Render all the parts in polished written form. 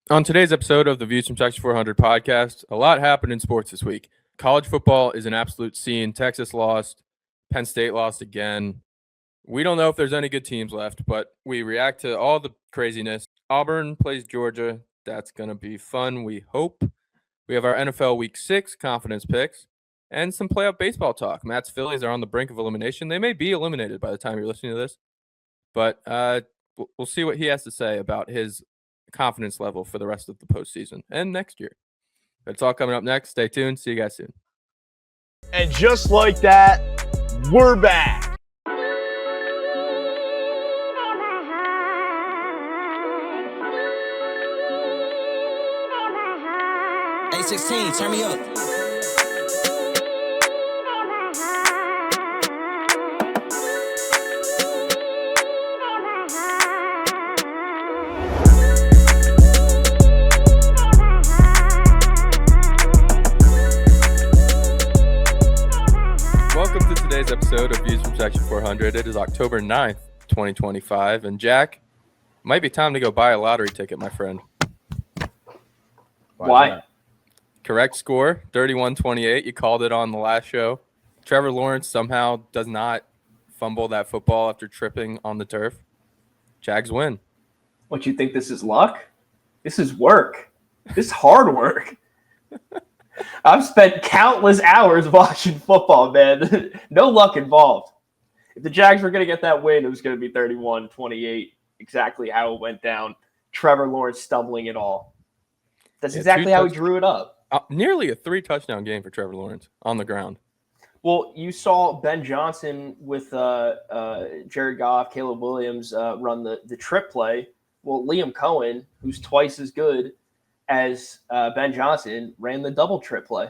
On today's episode of the Views from Section 400 podcast, a lot happened in sports this week. College football is an absolute scene. Texas lost. Penn State lost again. We don't know if there's any good teams left, but we react to all the craziness. Auburn plays Georgia. That's going to be fun, we hope. We have our NFL Week 6 confidence picks and some playoff baseball talk. Matt's Phillies are on the brink of elimination. They may be eliminated by the time you're listening to this, but we'll see what he has to say about his confidence level for the rest of the postseason and next year. It's all coming up next. Stay tuned. See you guys soon. And just like that, we're back. A16, turn me up. Welcome to today's episode of Views from Section 400. It is October 9th, 2025. And Jack, might be time to go buy a lottery ticket, my friend. Why? Correct score, 31-28. You called it on the last show. Trevor Lawrence somehow does not fumble that football after tripping on the turf. Jags win. What, you think this is luck? This is work. This is hard work. I've spent countless hours watching football, man. No luck involved. If the Jags were going to get that win, it was going to be 31-28, exactly how it went down. Trevor Lawrence stumbling it all. That's exactly how he drew it up. Nearly a 3-touchdown game for Trevor Lawrence on the ground. Well, you saw Ben Johnson with Jared Goff, Caleb Williams run the trip play. Well, Liam Cohen, who's twice as good as Ben Johnson, ran the double trip play.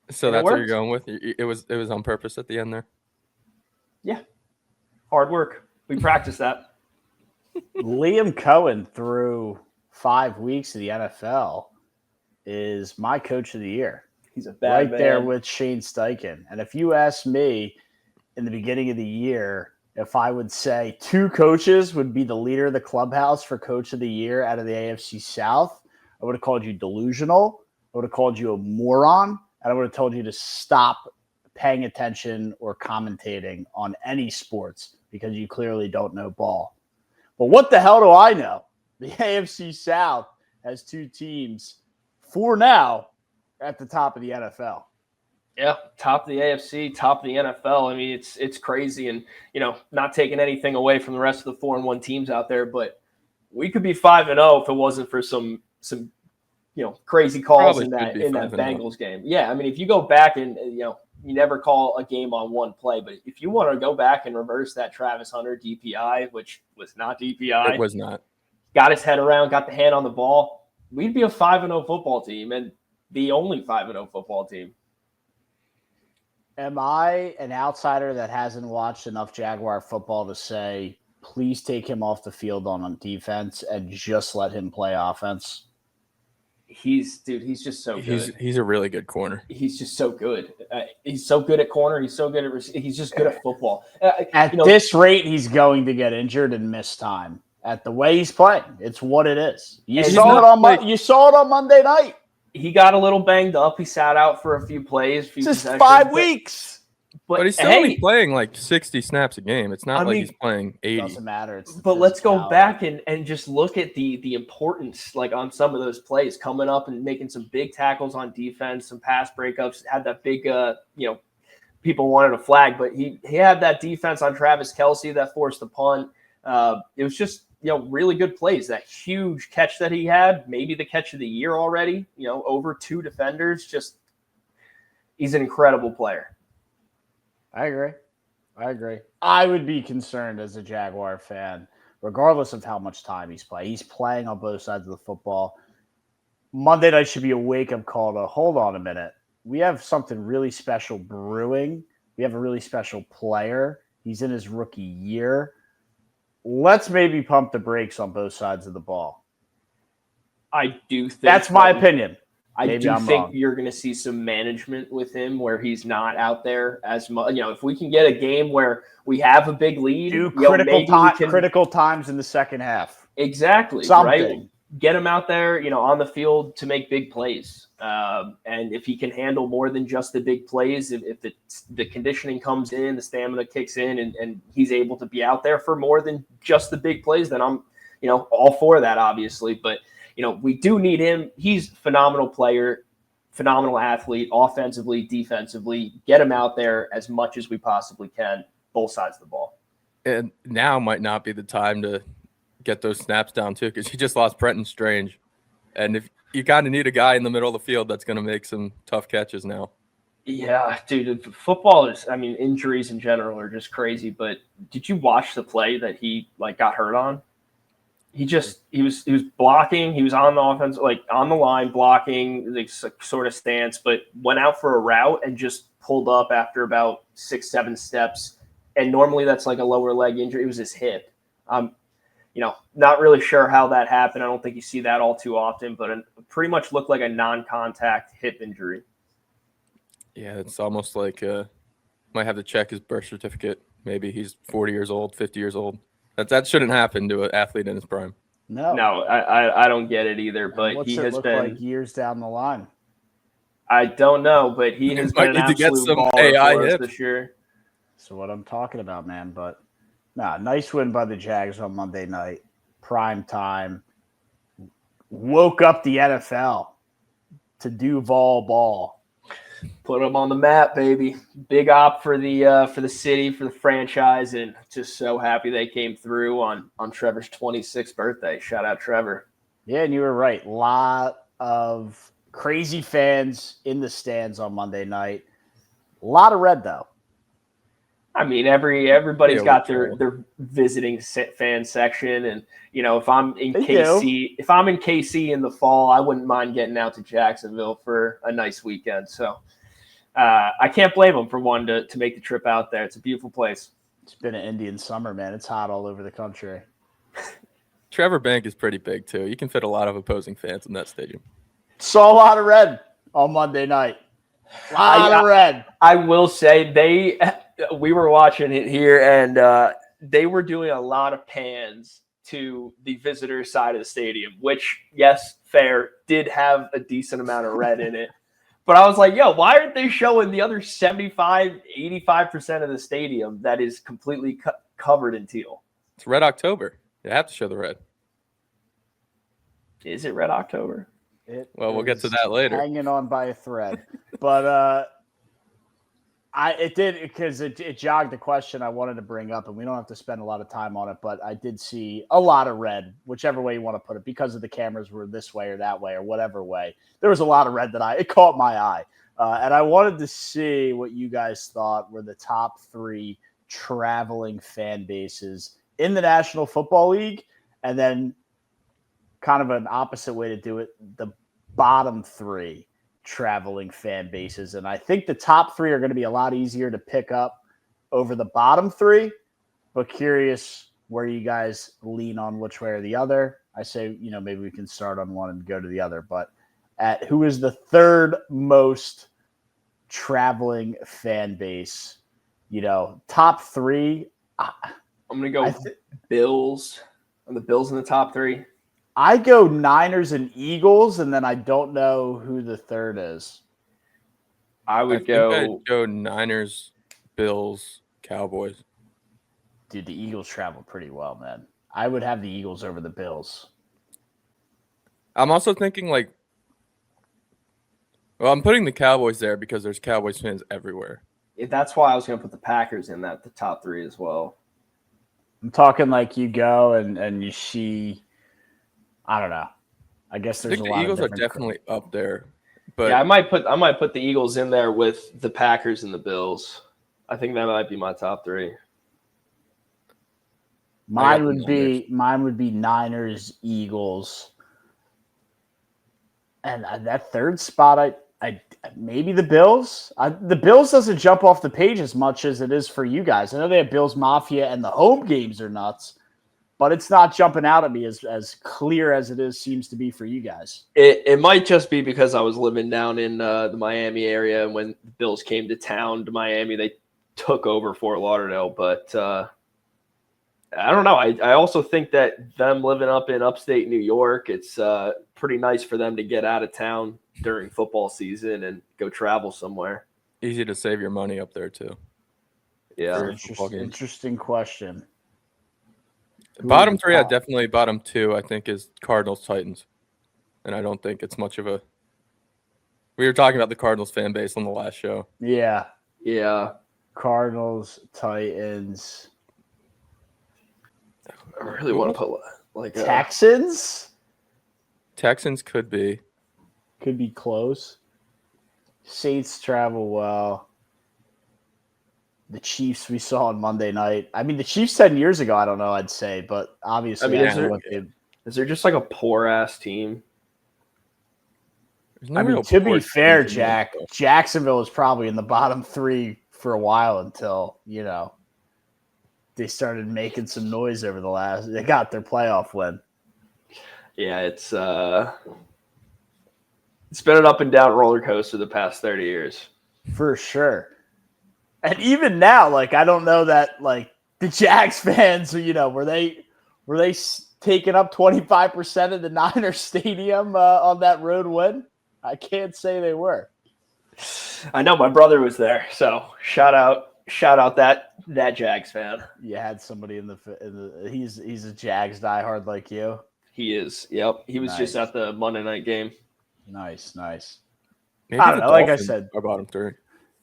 So that's what you're going with? It was on purpose at the end there? Yeah. Hard work. We practiced that. Liam Cohen through 5 weeks of the NFL is my coach of the year. He's a bad man. There with Shane Steichen. And if you asked me in the beginning of the year if I would say two coaches would be the leader of the clubhouse for coach of the year out of the AFC South, I would have called you delusional. I would have called you a moron. And I would have told you to stop paying attention or commentating on any sports because you clearly don't know ball. But what the hell do I know? The AFC South has two teams for now at the top of the NFL. Yeah, top of the AFC, top of the NFL. I mean, it's crazy, and not taking anything away from the rest of the 4-1 teams out there, but we could be 5-0 if it wasn't for some crazy calls in that Bengals game. Yeah, I mean, if you go back and you never call a game on one play, but if you want to go back and reverse that Travis Hunter DPI, which was not DPI, it was not. Got his head around, got the hand on the ball, we'd be a 5-0 football team, and the only 5-0 football team. Am I an outsider that hasn't watched enough Jaguar football to say, please take him off the field on defense and just let him play offense? He's just so good. He's a really good corner. He's just so good. He's so good at corner. He's so good at he's just good at football. At this rate, he's going to get injured and miss time. At the way he's playing, it's what it is. You saw it on Monday night. He got a little banged up. He sat out for a few plays. Just 5 weeks. But he's still only playing like 60 snaps a game. It's not he's playing 80. Doesn't matter. But let's go back and just look at the importance, like on some of those plays, coming up and making some big tackles on defense, some pass breakups. Had that big, people wanted a flag, but he had that defense on Travis Kelce that forced the punt. It was just really good plays. That huge catch that he had, maybe the catch of the year already. Over 2 defenders. Just he's an incredible player. I agree. I would be concerned as a Jaguar fan, regardless of how much time he's playing. He's playing on both sides of the football. Monday night should be a wake-up call to, hold on a minute. We have something really special brewing. We have a really special player. He's in his rookie year. Let's maybe pump the brakes on both sides of the ball. I do think that's my opinion. I do think you're going to see some management with him where he's not out there as much. If we can get a game where we have a big lead, critical times in the second half. Exactly. Something. Right. get him out there, on the field to make big plays. And if he can handle more than just the big plays, if the conditioning comes in, the stamina kicks in, and he's able to be out there for more than just the big plays, then I'm, all for that, obviously. But, we do need him. He's a phenomenal player, phenomenal athlete, offensively, defensively. Get him out there as much as we possibly can, both sides of the ball. And now might not be the time to get those snaps down too, because you just lost Brenton Strange. And if you kind of need a guy in the middle of the field that's going to make some tough catches now. Yeah, dude, football is, injuries in general are just crazy. But did you watch the play that he got hurt on? He was blocking. He was on the offense, on the line blocking, sort of stance, but went out for a route and just pulled up after about 6-7 steps. And normally that's like a lower leg injury. It was his hip. Not really sure how that happened. I don't think you see that all too often, but it pretty much looked like a non-contact hip injury. Yeah, it's almost like might have to check his birth certificate. Maybe he's 40 years old, 50 years old. That shouldn't happen to an athlete in his prime. No, I don't get it either. But what's he it has look been like years down the line. I don't know, but he has might been an need to get absolute some baller AI for us hips. this year. So what I'm talking about, man. But nice win by the Jags on Monday night, prime time. Woke up the NFL to Duval ball. Put him on the map, baby. Big op for the city, for the franchise, and just so happy they came through on Trevor's 26th birthday. Shout out Trevor. Yeah, and you were right. Lot of crazy fans in the stands on Monday night. A lot of red though. Everybody's got their visiting fan section, and if I'm in KC in the fall, I wouldn't mind getting out to Jacksonville for a nice weekend. So I can't blame them for wanting to make the trip out there. It's a beautiful place. It's been an Indian summer, man. It's hot all over the country. Trevor Bank is pretty big too. You can fit a lot of opposing fans in that stadium. Saw a lot of red on Monday night. A lot of red. I will say we were watching it here, and they were doing a lot of pans to the visitor side of the stadium, which, yes, fair, did have a decent amount of red in it. But I was like, yo, why aren't they showing the other 75, 85% of the stadium that is completely covered in teal? It's Red October. You have to show the red. Is it Red October? We'll get to that later. Hanging on by a thread. But it jogged the question I wanted to bring up, and we don't have to spend a lot of time on it, but I did see a lot of red, whichever way you want to put it, because of the cameras were this way or that way or whatever way. There was a lot of red it caught my eye. And I wanted to see what you guys thought were the top 3 traveling fan bases in the National Football League, and then kind of an opposite way to do it, the bottom 3 traveling fan bases. And I think the top 3 are going to be a lot easier to pick up over the bottom 3, but curious where you guys lean on which way or the other. I say, maybe we can start on one and go to the other, but who is the 3rd most traveling fan base? Top 3. I'm going to go Bills. Are the Bills in the top 3? I go Niners and Eagles, and then I don't know who the 3rd is. I'd go Niners, Bills, Cowboys. Dude, the Eagles travel pretty well, man. I would have the Eagles over the Bills. I'm also thinking I'm putting the Cowboys there because there's Cowboys fans everywhere. That's why I was going to put the Packers in the top 3 as well. I'm talking you go and you see, I don't know. I guess there's a lot of Eagles are definitely up there. But yeah, I might put the Eagles in there with the Packers and the Bills. I think that might be my top 3. Mine would be Niners, Eagles. And that 3rd spot, I maybe the Bills. The Bills doesn't jump off the page as much as it is for you guys. I know they have Bills Mafia and the home games are nuts, but it's not jumping out at me as clear as it seems to be for you guys. It might just be because I was living down in the Miami area, and when the Bills came to town to Miami, they took over Fort Lauderdale. But I don't know. I also think that them living up in upstate New York, it's pretty nice for them to get out of town during football season and go travel somewhere. Easy to save your money up there too. Yeah. For football games. Interesting question. Bottom three, definitely bottom two, I think, is Cardinals, Titans. And I don't think it's much of a – we were talking about the Cardinals fan base on the last show. Yeah. Yeah. Cardinals, Titans. I really want to put like Texans? Texans could be. Could be close. Saints travel well. The Chiefs we saw on Monday night. I mean, the Chiefs 10 years ago, I don't know, I'd say. But obviously, is there just like a poor-ass team? I mean, to be fair, Jack, Jacksonville was probably in the bottom three for a while until, they started making some noise over the last – they got their playoff win. Yeah, it's been an up and down roller coaster the past 30 years. For sure. And even now, I don't know that, the Jags fans, were they taking up 25% of the Niners stadium on that road win? I can't say they were. I know my brother was there, so shout out that Jags fan. You had somebody in the he's a Jags diehard like you. He is. Yep. He was just at the Monday night game. Nice. Maybe I don't know. Like I said, our bottom three.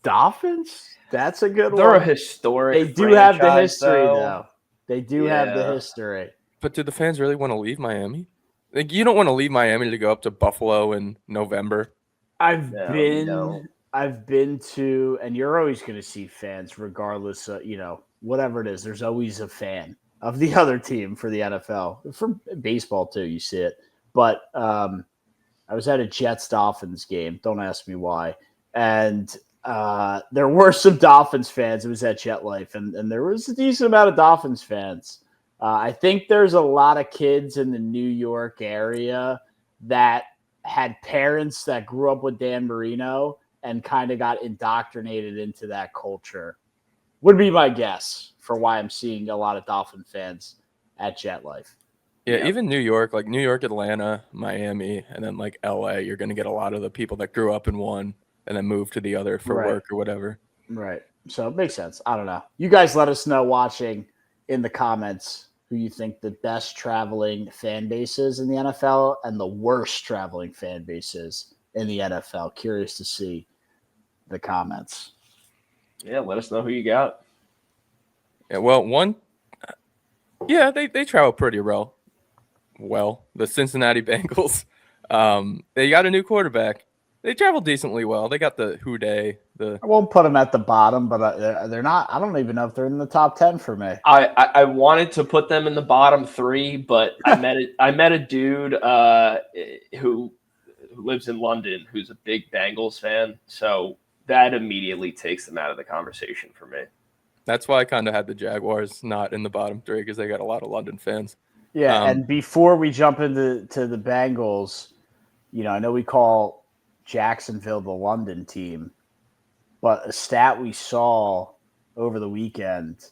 Dolphins? That's a good They're one. a historic. They do have the history, though. They do have the history. But do the fans really want to leave Miami? You don't want to leave Miami to go up to Buffalo in November. I've been to, and you're always going to see fans, regardless of, whatever it is. There's always a fan of the other team for the NFL. For baseball, too, you see it. But I was at a Jets-Dolphins game. Don't ask me why. And there were some Dolphins fans. It was at Jet Life, and there was a decent amount of Dolphins fans. I think there's a lot of kids in the New York area that had parents that grew up with Dan Marino and kind of got indoctrinated into that culture. Would be my guess for why I'm seeing a lot of Dolphin fans at Jet Life. Yeah, even New York, New York, Atlanta, Miami, and then LA, you're going to get a lot of the people that grew up in one and then moved to the other for work or whatever. Right. So it makes sense. I don't know. You guys let us know watching in the comments who you think the best traveling fan base is in the NFL and the worst traveling fan bases in the NFL. Curious to see the comments. Yeah, let us know who you got. Yeah, well, they travel pretty well. Well, the Cincinnati Bengals, they got a new quarterback. They travel decently well. They got the Houday. I won't put them at the bottom, but they're not. I don't even know if they're in the top 10 for me. I wanted to put them in the bottom 3, but I met a dude who lives in London who's a big Bengals fan, so that immediately takes them out of the conversation for me. That's why I kind of had the Jaguars not in the bottom 3 because they got a lot of London fans. Yeah, and before we jump into the Bengals, I know we call Jacksonville the London team, but a stat we saw over the weekend,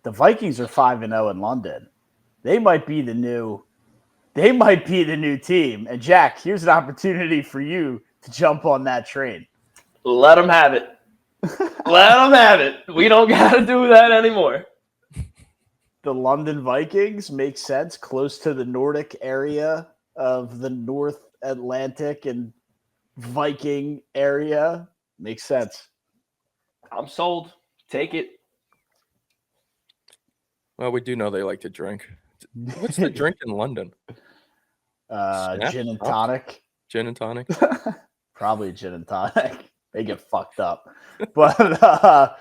the Vikings are 5-0 in London. They might be the new team. And Jack, here's an opportunity for you to jump on that train. Let them have it. Let them have it. We don't got to do that anymore. The London Vikings make sense, close to the Nordic area of the North Atlantic and Viking area. Makes sense. I'm sold. Take it. Well, we do know they like to drink. What's the drink in London? Gin and tonic. Gin and tonic? Probably gin and tonic. They get fucked up. But all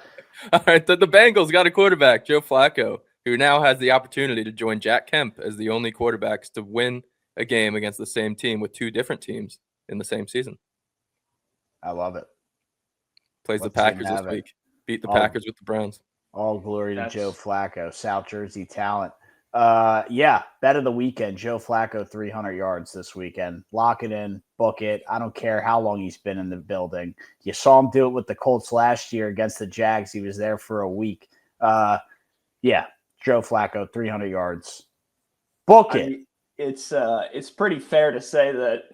right, the Bengals got a quarterback, Joe Flacco, who now has the opportunity to join Jack Kemp as the only quarterbacks to win a game against the same team with 2 different teams in the same season. I love it. Plays the Packers this week. Beat the Packers with the Browns. All glory to Joe Flacco, South Jersey talent. Bet of the weekend, Joe Flacco 300 yards this weekend. Lock it in, book it. I don't care how long he's been in the building. You saw him do it with the Colts last year against the Jags. He was there for a week. Joe Joe Flacco, 300 yards. Book it. I mean, it's pretty fair to say that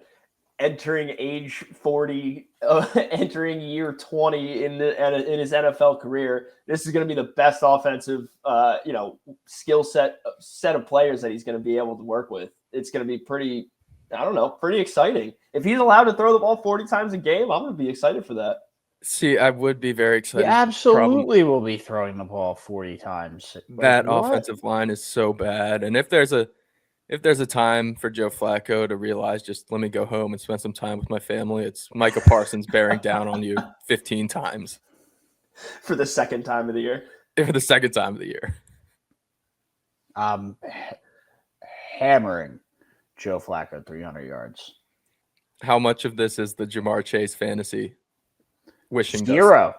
entering age 40, entering year 20 in his NFL career, this is going to be the best offensive skill set of players that he's going to be able to work with. It's going to be pretty exciting. If he's allowed to throw the ball 40 times a game, I'm going to be excited for that. See, I would be very He excited. absolutely will be throwing the ball 40 times. That offensive line is so bad. And if there's a time for Joe Flacco to realize, just let me go home and spend some time with my family, it's Micah Parsons bearing down on you 15 times. For the second time of the year. For the second time of the year. Hammering Joe Flacco 300 yards. How much of this is the Jamar Chase fantasy wishing? Zero.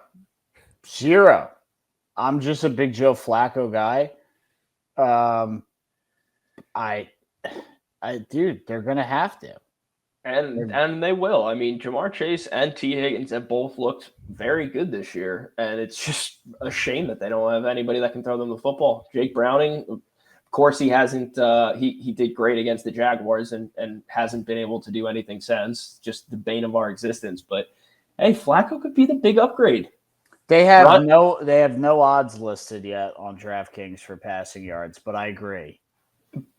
I'm just a big Joe Flacco guy. Dude, they're gonna have to, and they will. I mean, Jamar Chase and T. Higgins have both looked very good this year, and it's just a shame that they don't have anybody that can throw them the football. Jake Browning, of course, he hasn't. He did great against the Jaguars, and hasn't been able to do anything since. Just the bane of our existence. But hey, Flacco could be the big upgrade. They have no odds listed yet on DraftKings for passing yards, but I agree.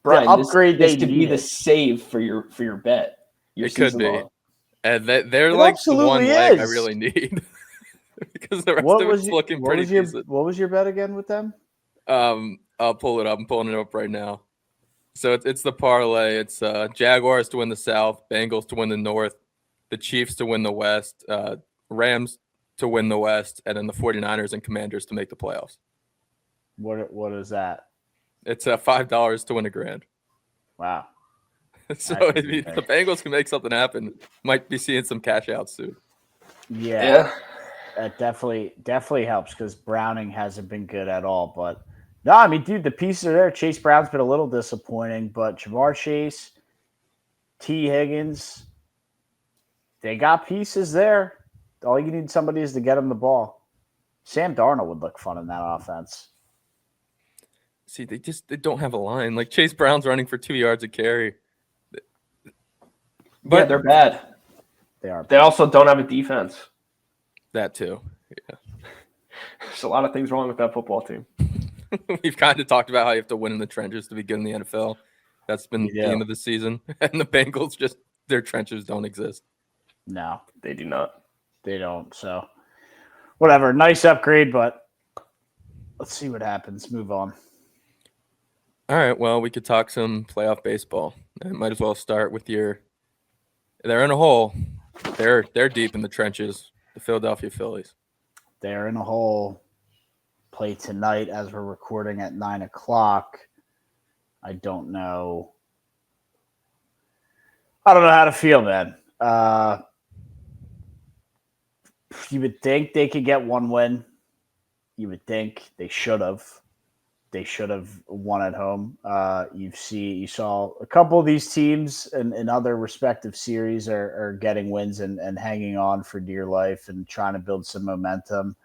Brian, the upgrade this they could be the needed. save for your bet. It could be. And they're like the one leg I really need. Because the rest of it's looking pretty decent. What was your bet again with them? I'll pull it up. I'm pulling it up right now. So it's the parlay. It's Jaguars to win the South, Bengals to win the North, the Chiefs to win the West, Rams to win the West, and then the 49ers and Commanders to make the playoffs. What is that? It's $5 to win $1,000. Wow. So if the Bengals can make something happen, might be seeing some cash outs soon. Yeah. That definitely helps because Browning hasn't been good at all. But no, I mean, dude, the pieces are there. Chase Brown's been a little disappointing, but Jamar Chase, T. Higgins, they got pieces there. All you need somebody is to get them the ball. Sam Darnold would look fun in that offense. See, they don't have a line. Like Chase Brown's running for 2 yards a carry. But yeah, they're bad. They are. They also don't have a defense. That too. Yeah. There's a lot of things wrong with that football team. We've kind of talked about how you have to win in the trenches to be good in the NFL. That's been the theme of the season. And the Bengals their trenches don't exist. No, they do not. They don't. So whatever. Nice upgrade, but let's see what happens. Move on. All right. Well, we could talk some playoff baseball. I might as well start with they're in a hole. They're deep in the trenches. The Philadelphia Phillies. They're in a hole. Play tonight as we're recording at 9:00. I don't know. I don't know how to feel, man. You would think they could get one win. You would think they should have. They should have won at home. You saw a couple of these teams in other respective series are getting wins and hanging on for dear life and trying to build some momentum.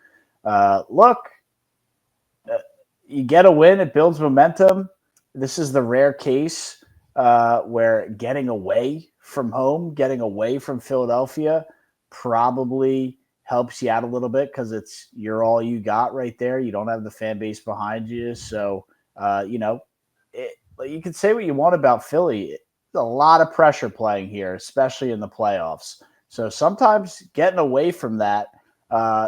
You get a win, it builds momentum. This is the rare case where getting away from home, getting away from Philadelphia probably helps you out a little bit because you're all you got right there. You don't have the fan base behind you. So, you can say what you want about Philly. There's a lot of pressure playing here, especially in the playoffs. So sometimes getting away from that,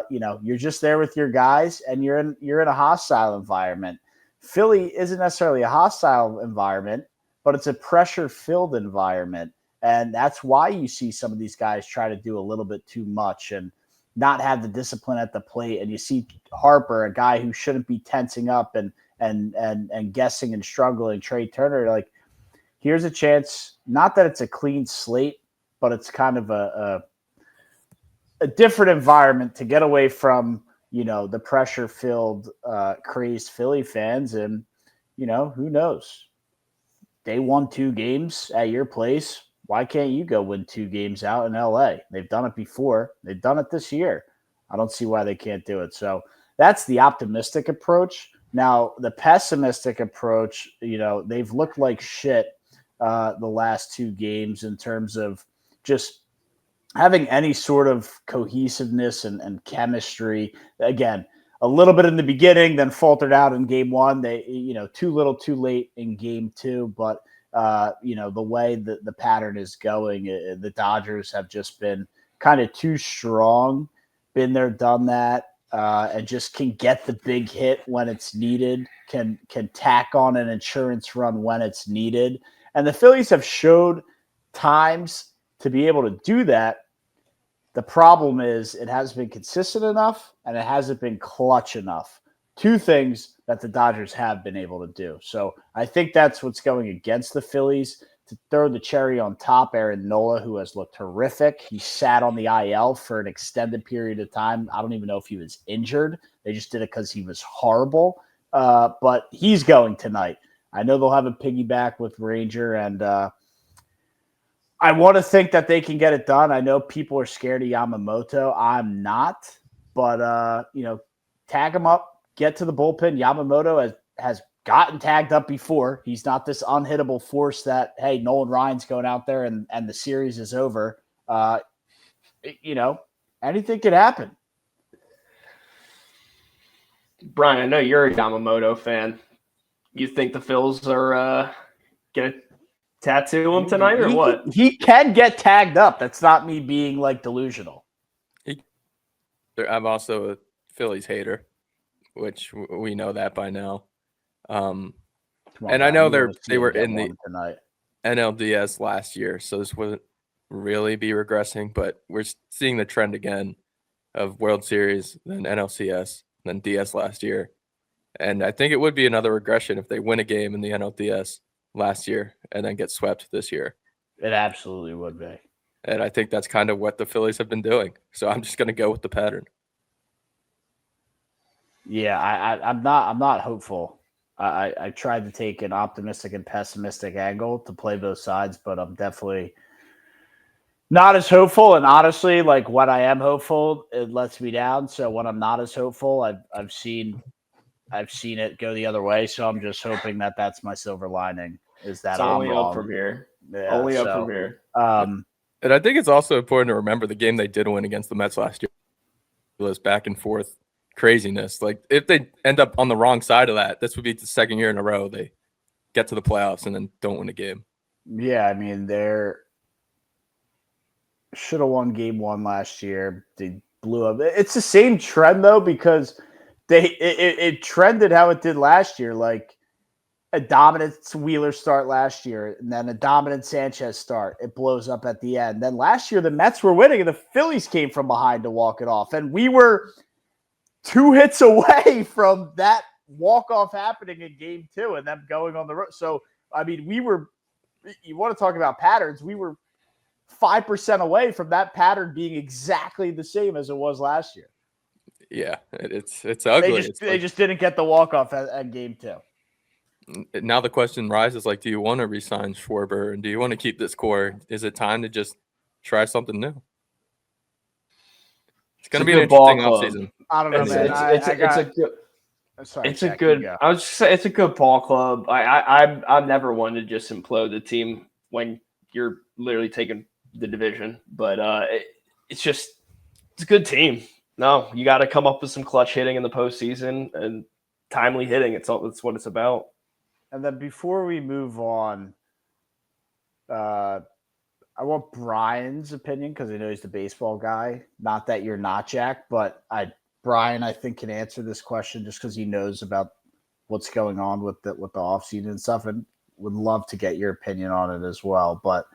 you're just there with your guys and you're in a hostile environment. Philly isn't necessarily a hostile environment, but it's a pressure-filled environment. And that's why you see some of these guys try to do a little bit too much and not have the discipline at the plate. And you see Harper, a guy who shouldn't be tensing up and guessing and struggling. Trey Turner, like, here's a chance. Not that it's a clean slate, but it's kind of a different environment to get away from, the pressure-filled, crazed Philly fans. And, who knows? They won 2 games at your place. Why can't you go win 2 games out in LA? They've done it before. They've done it this year. I don't see why they can't do it. So that's the optimistic approach. Now, the pessimistic approach, they've looked like shit the last 2 games in terms of just having any sort of cohesiveness and chemistry. Again, a little bit in the beginning, then faltered out in game 1. They, too little, too late in game 2. But, the way that the pattern is going, the Dodgers have just been kind of too strong, been there, done that, and just can get the big hit when it's needed, can tack on an insurance run when it's needed. And the Phillies have showed times to be able to do that. The problem is it hasn't been consistent enough and it hasn't been clutch enough. 2 things that the Dodgers have been able to do. So I think that's what's going against the Phillies. To throw the cherry on top, Aaron Nola, who has looked horrific. He sat on the IL for an extended period of time. I don't even know if he was injured. They just did it because he was horrible. But he's going tonight. I know they'll have a piggyback with Ranger, and I want to think that they can get it done. I know people are scared of Yamamoto. I'm not. But, tag him up, get to the bullpen. Yamamoto has gotten tagged up before. He's not this unhittable force that, hey, Nolan Ryan's going out there and the series is over. Anything could happen. Brian, I know you're a Yamamoto fan. You think the Phils are going to tattoo him tonight or what? He can get tagged up. That's not me being delusional. I'm also a Phillies hater, which we know that by now. And I know they were in the NLDS last year, so this wouldn't really be regressing, but we're seeing the trend again of World Series, then NLCS, then DS last year. And I think it would be another regression if they win a game in the NLDS last year and then get swept this year. It absolutely would be. And I think that's kind of what the Phillies have been doing. So I'm just going to go with the pattern. Yeah, I'm not hopeful. I tried to take an optimistic and pessimistic angle to play both sides, but I'm definitely not as hopeful. And honestly, when I am hopeful, it lets me down. So when I'm not as hopeful, I've seen it go the other way. So I'm just hoping that that's my silver lining. Is that it's I'm only wrong. up from here? Yeah, only up from here. And I think it's also important to remember the game they did win against the Mets last year was back and forth craziness. If they end up on the wrong side of that, this would be the second year in a row they get to the playoffs and then don't win a game. Yeah, I mean, they're should have won game 1 last year. They blew up. It's the same trend though, because it trended how it did last year, a dominant Wheeler start last year, and then a dominant Sanchez start. It blows up at the end. Then last year the Mets were winning and the Phillies came from behind to walk it off, and we were 2 hits away from that walk-off happening in game 2 and them going on the road. So, I mean, you want to talk about patterns, we were 5% away from that pattern being exactly the same as it was last year. Yeah, it's ugly. They just didn't get the walk-off at game 2. Now the question rises, do you want to re-sign Schwarber and do you want to keep this core? Is it time to just try something new? It's going to be an interesting offseason. I don't know, man. It's a good ball club. I'm never one to just implode the team when you're literally taking the division, but it's a good team. No, you got to come up with some clutch hitting in the postseason and timely hitting. That's what it's about. And then before we move on, I want Brian's opinion because I know he's the baseball guy. Not that you're not, Jack, but Brian, I think, can answer this question just because he knows about what's going on with the offseason and stuff, and would love to get your opinion on it as well. But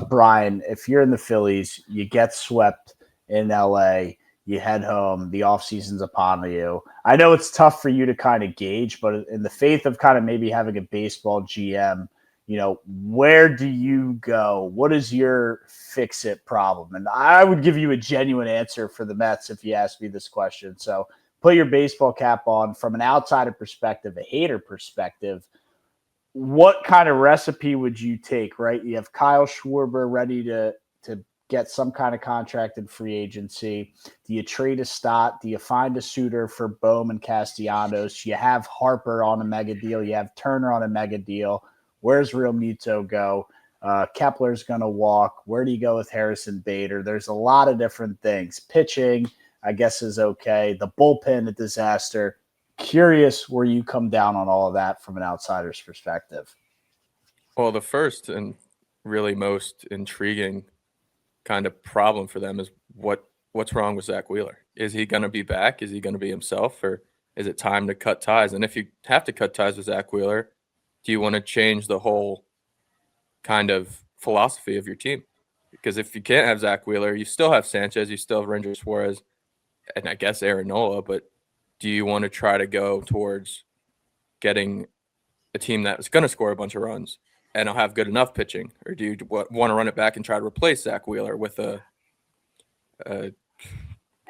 Brian, if you're in the Phillies, you get swept in LA, you head home, the offseason's upon you. I know it's tough for you to kind of gauge, but in the faith of kind of maybe having a baseball GM, where do you go? What is your fix-it problem? And I would give you a genuine answer for the Mets if you asked me this question. So put your baseball cap on. From an outsider perspective, a hater perspective, what kind of recipe would you take, right? You have Kyle Schwarber ready to get some kind of contract in free agency? Do you trade a Stott? Do you find a suitor for Bohm and Castellanos? You have Harper on a mega deal. You have Turner on a mega deal. Where's Real Muto go? Kepler's going to walk. Where do you go with Harrison Bader? There's a lot of different things. Pitching, I guess, is okay. The bullpen, a disaster. Curious where you come down on all of that from an outsider's perspective. Well, the first and really most intriguing kind of problem for them is what's wrong with Zach Wheeler? Is he going to be back? Is he going to be himself? Or is it time to cut ties? And if you have to cut ties with Zach Wheeler, do you want to change the whole kind of philosophy of your team? Because if you can't have Zach Wheeler, you still have Sanchez, you still have Ranger Suarez, and I guess Aaron Nola, but do you want to try to go towards getting a team that's going to score a bunch of runs and will have good enough pitching? Or do you want to run it back and try to replace Zach Wheeler with a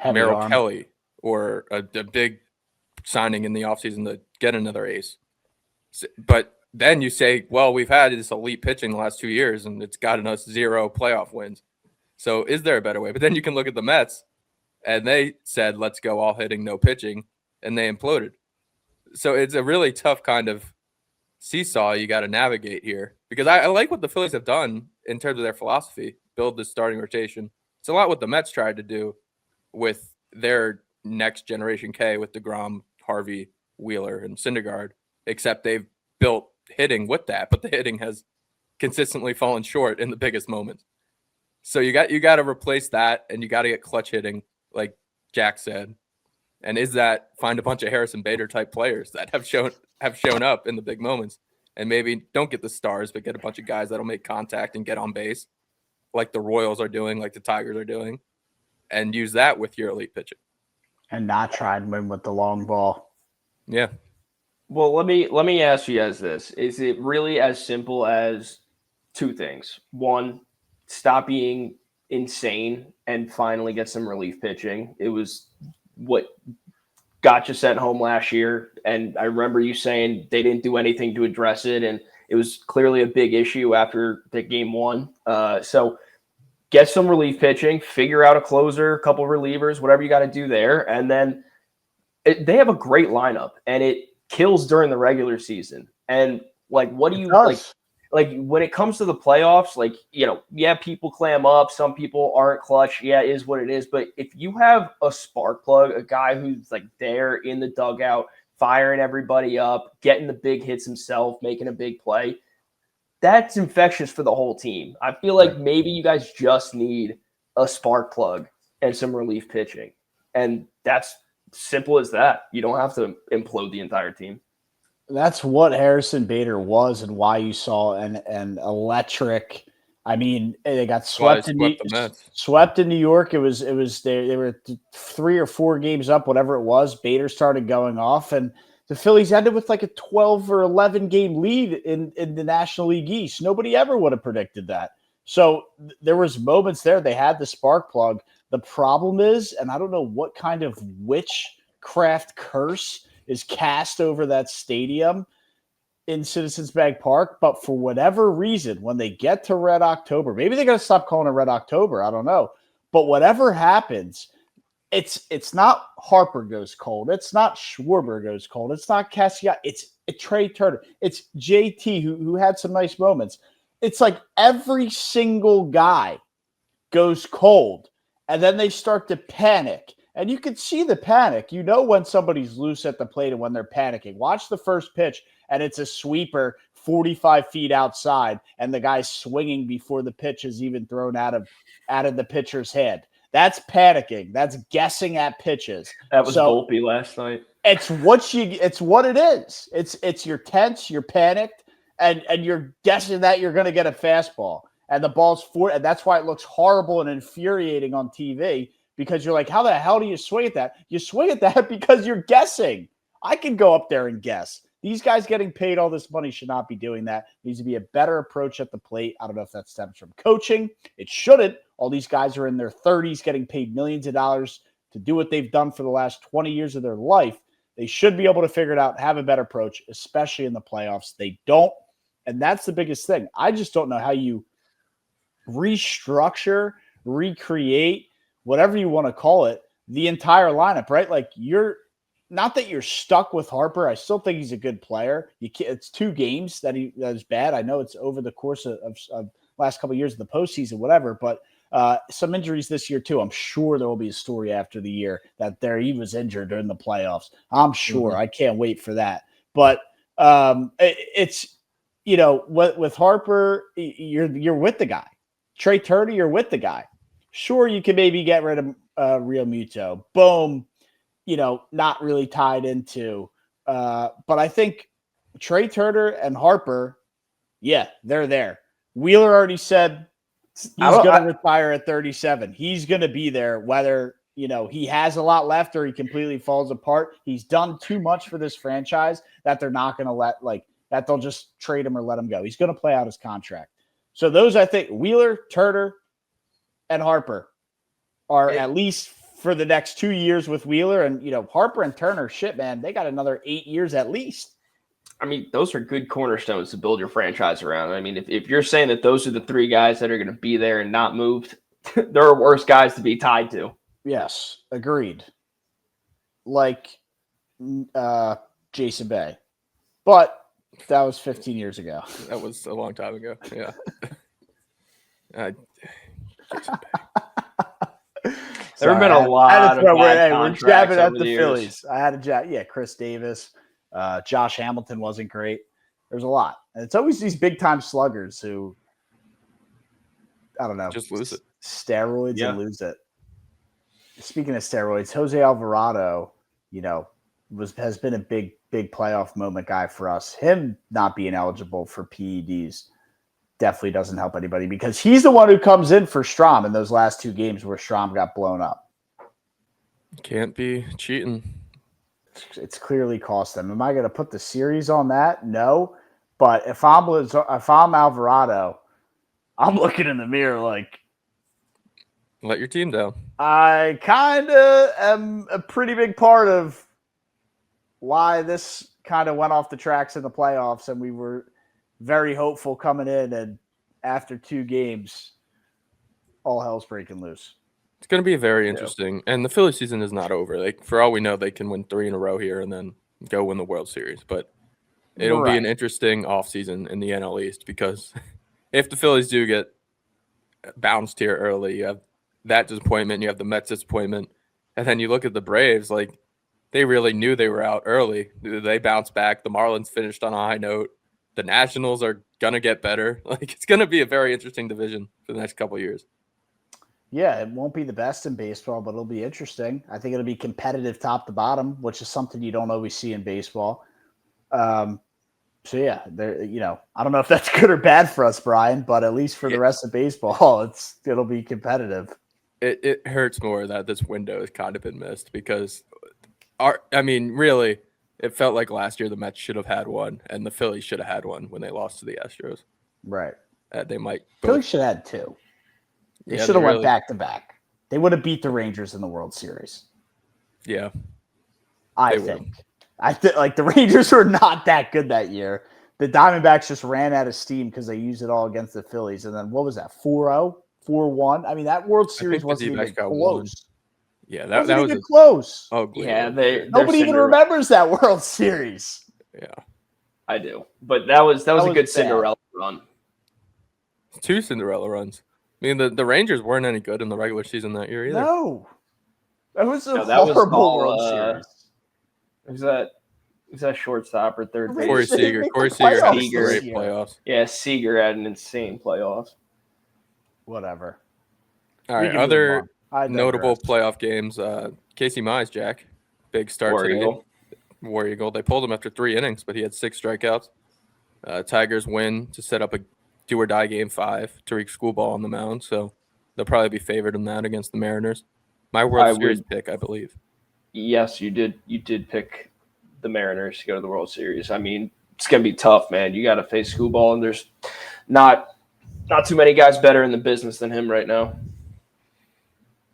Merrill arm. Kelly or a big signing in the offseason to get another ace? But then you say, well, we've had this elite pitching the last 2 years, and it's gotten us 0 playoff wins. So is there a better way? But then you can look at the Mets, and they said, let's go all hitting, no pitching, and they imploded. So it's a really tough kind of seesaw you got to navigate here. Because I like what the Phillies have done in terms of their philosophy, build this starting rotation. It's a lot what the Mets tried to do with their next generation K with DeGrom, Harvey, Wheeler, and Syndergaard, except they've built hitting with that, but the hitting has consistently fallen short in the biggest moments. So you got to replace that, and you got to get clutch hitting, like Jack said. And is that find a bunch of Harrison Bader type players that have shown up in the big moments, and maybe don't get the stars, but get a bunch of guys that'll make contact and get on base, like the Royals are doing, like the Tigers are doing, and use that with your elite pitching, and not try and win with the long ball. Yeah. Well, let me ask you guys this. Is it really as simple as two things? One, stop being insane and finally get some relief pitching. It was what got you sent home last year, and I remember you saying they didn't do anything to address it, and it was clearly a big issue after the game one. So get some relief pitching, figure out a closer, a couple relievers, whatever you got to do there, and then they have a great lineup, and it kills during the regular season. And like, what do you like when it comes to the playoffs? Like, yeah, people clam up, some people aren't clutch. Yeah, it is what it is. But if you have a spark plug, a guy who's like there in the dugout, firing everybody up, getting the big hits himself, making a big play, that's infectious for the whole team. I feel like maybe you guys just need a spark plug and some relief pitching, and that's simple as that. You don't have to implode the entire team. That's what Harrison Bader was, and why you saw an electric. I mean, they got swept in New York. It was they were 3 or 4 games up, whatever it was. Bader started going off, and the Phillies ended with like a 12 or 11 game lead in the National League East. Nobody ever would have predicted that. So there was moments there. They had the spark plug. The problem is, and I don't know what kind of witchcraft curse is cast over that stadium in Citizens Bank Park, but for whatever reason, when they get to Red October, maybe they're going to stop calling it Red October. I don't know. But whatever happens, it's not Harper goes cold. It's not Schwarber goes cold. It's not Cassiano. It's Trey Turner. It's JT who had some nice moments. It's like every single guy goes cold, and then they start to panic. And you can see the panic. You know when somebody's loose at the plate and when they're panicking. Watch the first pitch, and it's a sweeper 45 feet outside, and the guy's swinging before the pitch is even thrown out of the pitcher's head. That's panicking. That's guessing at pitches. That was Volpe last night. It's what it is. It's you're tense, you're panicked, and you're guessing that you're going to get a fastball. And the ball's and that's why it looks horrible and infuriating on TV. Because you're like, how the hell do you swing at that? You swing at that because you're guessing. I can go up there and guess. These guys getting paid all this money should not be doing that. It needs to be a better approach at the plate. I don't know if that stems from coaching. It shouldn't. All these guys are in their 30s getting paid millions of dollars to do what they've done for the last 20 years of their life. They should be able to figure it out, have a better approach, especially in the playoffs. They don't. And that's the biggest thing. I just don't know how you restructure, recreate, whatever you want to call it, the entire lineup, right? Like you're not that you're stuck with Harper. I still think he's a good player. It's 2 games that is bad. I know it's over the course of last couple of years of the postseason, whatever, but some injuries this year too. I'm sure there will be a story after the year that he was injured during the playoffs. I'm sure. I can't wait for that. But it's, with Harper, you're with the guy. Trey Turner, you're with the guy. Sure, you can maybe get rid of Real Muto. Boom. Not really tied into. But I think Trey Turner and Harper, yeah, they're there. Wheeler already said he's going to retire at 37. He's going to be there whether, he has a lot left or he completely falls apart. He's done too much for this franchise that they're not going to that they'll just trade him or let him go. He's going to play out his contract. So those, I think, Wheeler, Turner, and Harper are at least for the next 2 years with Wheeler. And, Harper and Turner, shit, man, they got another 8 years at least. I mean, those are good cornerstones to build your franchise around. I mean, if you're saying that those are the 3 guys that are going to be there and not moved, there are worse guys to be tied to. Yes, agreed. Like Jason Bay. But that was 15 years ago. That was a long time ago. Yeah. Jason Bay. There have been a lot of bad we're jabbing at the years. Phillies. I had a jab. Yeah, Chris Davis. Josh Hamilton wasn't great. There's a lot. And it's always these big-time sluggers who, I don't know. Just lose it. Steroids and lose it. Speaking of steroids, Jose Alvarado, has been a big playoff moment guy for us. Him not being eligible for PEDs definitely doesn't help anybody because he's the one who comes in for Strahm in those last 2 games where Strahm got blown up. Can't be cheating. It's clearly cost them. Am I going to put the series on that? No. But if I'm Alvarado, I'm looking in the mirror like, let your team down. I kind of am a pretty big part of why this kind of went off the tracks in the playoffs, and we were very hopeful coming in, and after 2 games, all hell's breaking loose. It's going to be very interesting, and the Philly season is not over. Like, for all we know, they can win 3 in a row here and then go win the World Series, but it'll be an interesting offseason in the NL East because if the Phillies do get bounced here early, you have that disappointment, you have the Mets disappointment, and then you look at the Braves, like, they really knew they were out early. They bounced back. The Marlins finished on a high note. The Nationals are going to get better. Like, it's going to be a very interesting division for the next couple of years. Yeah, it won't be the best in baseball, but it'll be interesting. I think it'll be competitive top to bottom, which is something you don't always see in baseball. So yeah, I don't know if that's good or bad for us, Brian, but at least for the rest of baseball, it'll be competitive. It hurts more that this window has kind of been missed because, really, it felt like last year the Mets should have had one, and the Phillies should have had one when they lost to the Astros. Right. They might. Phillies should have had 2. They should have went back to back. They would have beat the Rangers in the World Series. Yeah. I think like the Rangers were not that good that year. The Diamondbacks just ran out of steam because they used it all against the Phillies. And then what was that? 4-0, 4-1. I mean, that World Series wasn't even close. Yeah, that was even close. Ugly. Yeah, nobody even remembers that World Series. Yeah, I do. But that was a good Cinderella run. 2 Cinderella runs. I mean, the Rangers weren't any good in the regular season that year either. No. That was a horrible World Series. Was that shortstop or third base? Corey Seager. Corey Seager had a great playoffs. Yeah, Seager had an insane playoffs. Whatever. All right, other notable playoff games. Casey Mize, Jack. Big start today. War Eagle. They pulled him after 3 innings, but he had 6 strikeouts. Tigers win to set up a do-or-die game 5. Tariq Schoolball on the mound, so they'll probably be favored in that against the Mariners. My World Series pick, I believe. Yes, you did. You did pick the Mariners to go to the World Series. I mean, it's going to be tough, man. You got to face Schoolball, and there's not too many guys better in the business than him right now.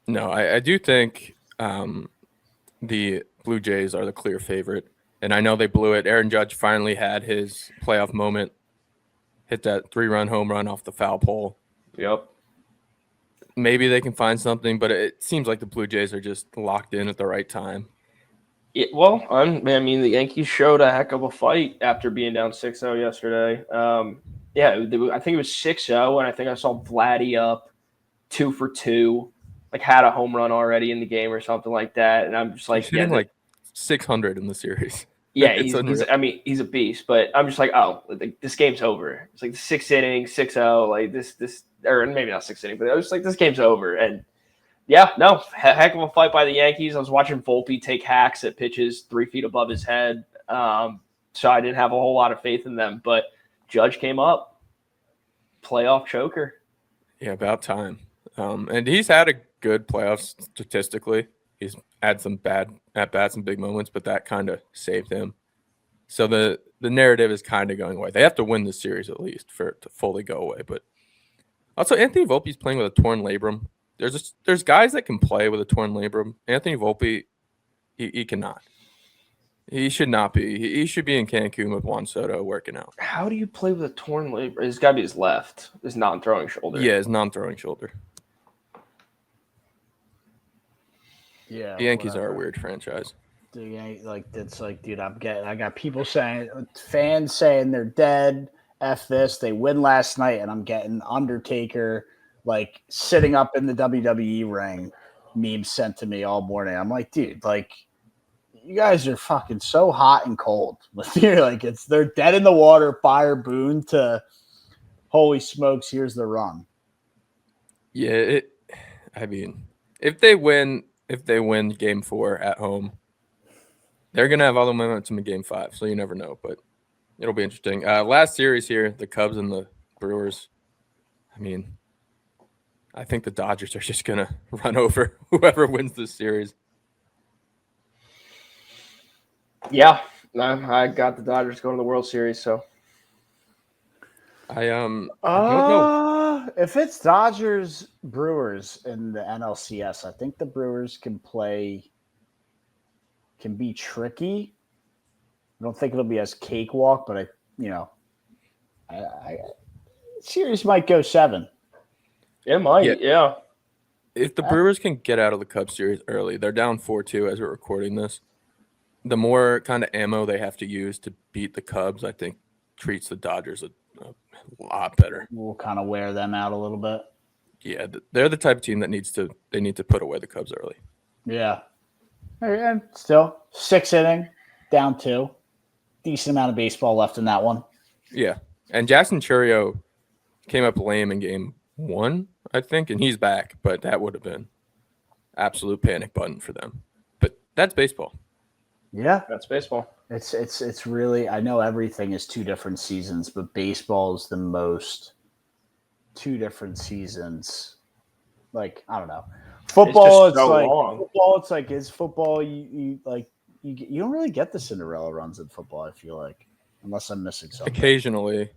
No, I do think the Blue Jays are the clear favorite, and I know they blew it. Aaron Judge finally had his playoff moment. Hit that 3-run home run off the foul pole. Yep. maybe they can find something, but it seems like the Blue Jays are just locked in at the right time. I mean, the Yankees showed a heck of a fight after being down 6-0 yesterday. I think it was 6-0, and I think I saw Vladdy up 2 for 2, like had a home run already in the game or something like that. And I'm just like, He's hitting like 600 in the series. Yeah, It's he's a beast, but I'm just like, oh, like, this game's over. It's like the 6th inning, 6-0, like this, or maybe not 6th inning, but I was like, this game's over. And yeah, no, heck of a fight by the Yankees. I was watching Volpe take hacks at pitches 3 feet above his head, so I didn't have a whole lot of faith in them. But Judge came up, playoff choker. Yeah, about time. And he's had a good playoffs statistically. He's had some bad at-bats and big moments, but that kind of saved him. So the narrative is kind of going away. They have to win this series at least for it to fully go away. But also, Anthony Volpe's playing with a torn labrum. There's guys that can play with a torn labrum. Anthony Volpe, he cannot. He should not be. He should be in Cancun with Juan Soto working out. How do you play with a torn labrum? It's got to be his left, his non-throwing shoulder. Yeah, his non-throwing shoulder. Yeah, the Yankees whatever. are a weird franchise. Dude, I got people saying, fans saying they're dead. F this. They win last night, and I'm getting Undertaker like sitting up in the WWE ring memes sent to me all morning. I'm like, dude, like you guys are fucking so hot and cold. You're like, they're dead in the water. Fire Boone to holy smokes, here's the run. Yeah, I mean, if they win Game 4 at home, they're gonna have all the momentum in Game 5. So you never know, but it'll be interesting. Last series here, the Cubs and the Brewers. I mean, I think the Dodgers are just gonna run over whoever wins this series. Yeah, I got the Dodgers going to the World Series. So I don't know. If it's Dodgers Brewers in the NLCS, I think the Brewers can be tricky. I don't think it'll be as cakewalk, but I series might go 7. it might, yeah. If the Brewers can get out of the Cubs series early, they're down 4-2 as we're recording this. The more kind of ammo they have to use to beat the Cubs, I think treats the Dodgers a lot better. We'll kind of wear them out a little bit. Yeah, they're the type of team that need to put away the Cubs early. Yeah. And still 6th inning, down 2. Decent amount of baseball left in that one. Yeah. And Jackson Chourio came up lame in Game 1, I think, and he's back, but that would have been absolute panic button for them. But that's baseball. Yeah. That's baseball. It's really, I know everything is 2 different seasons, but baseball is the most 2 different seasons. Like, I don't know. Football, it's like long. Football, it's like, is football you don't really get the Cinderella runs in football, I feel like, unless I'm missing something. Occasionally.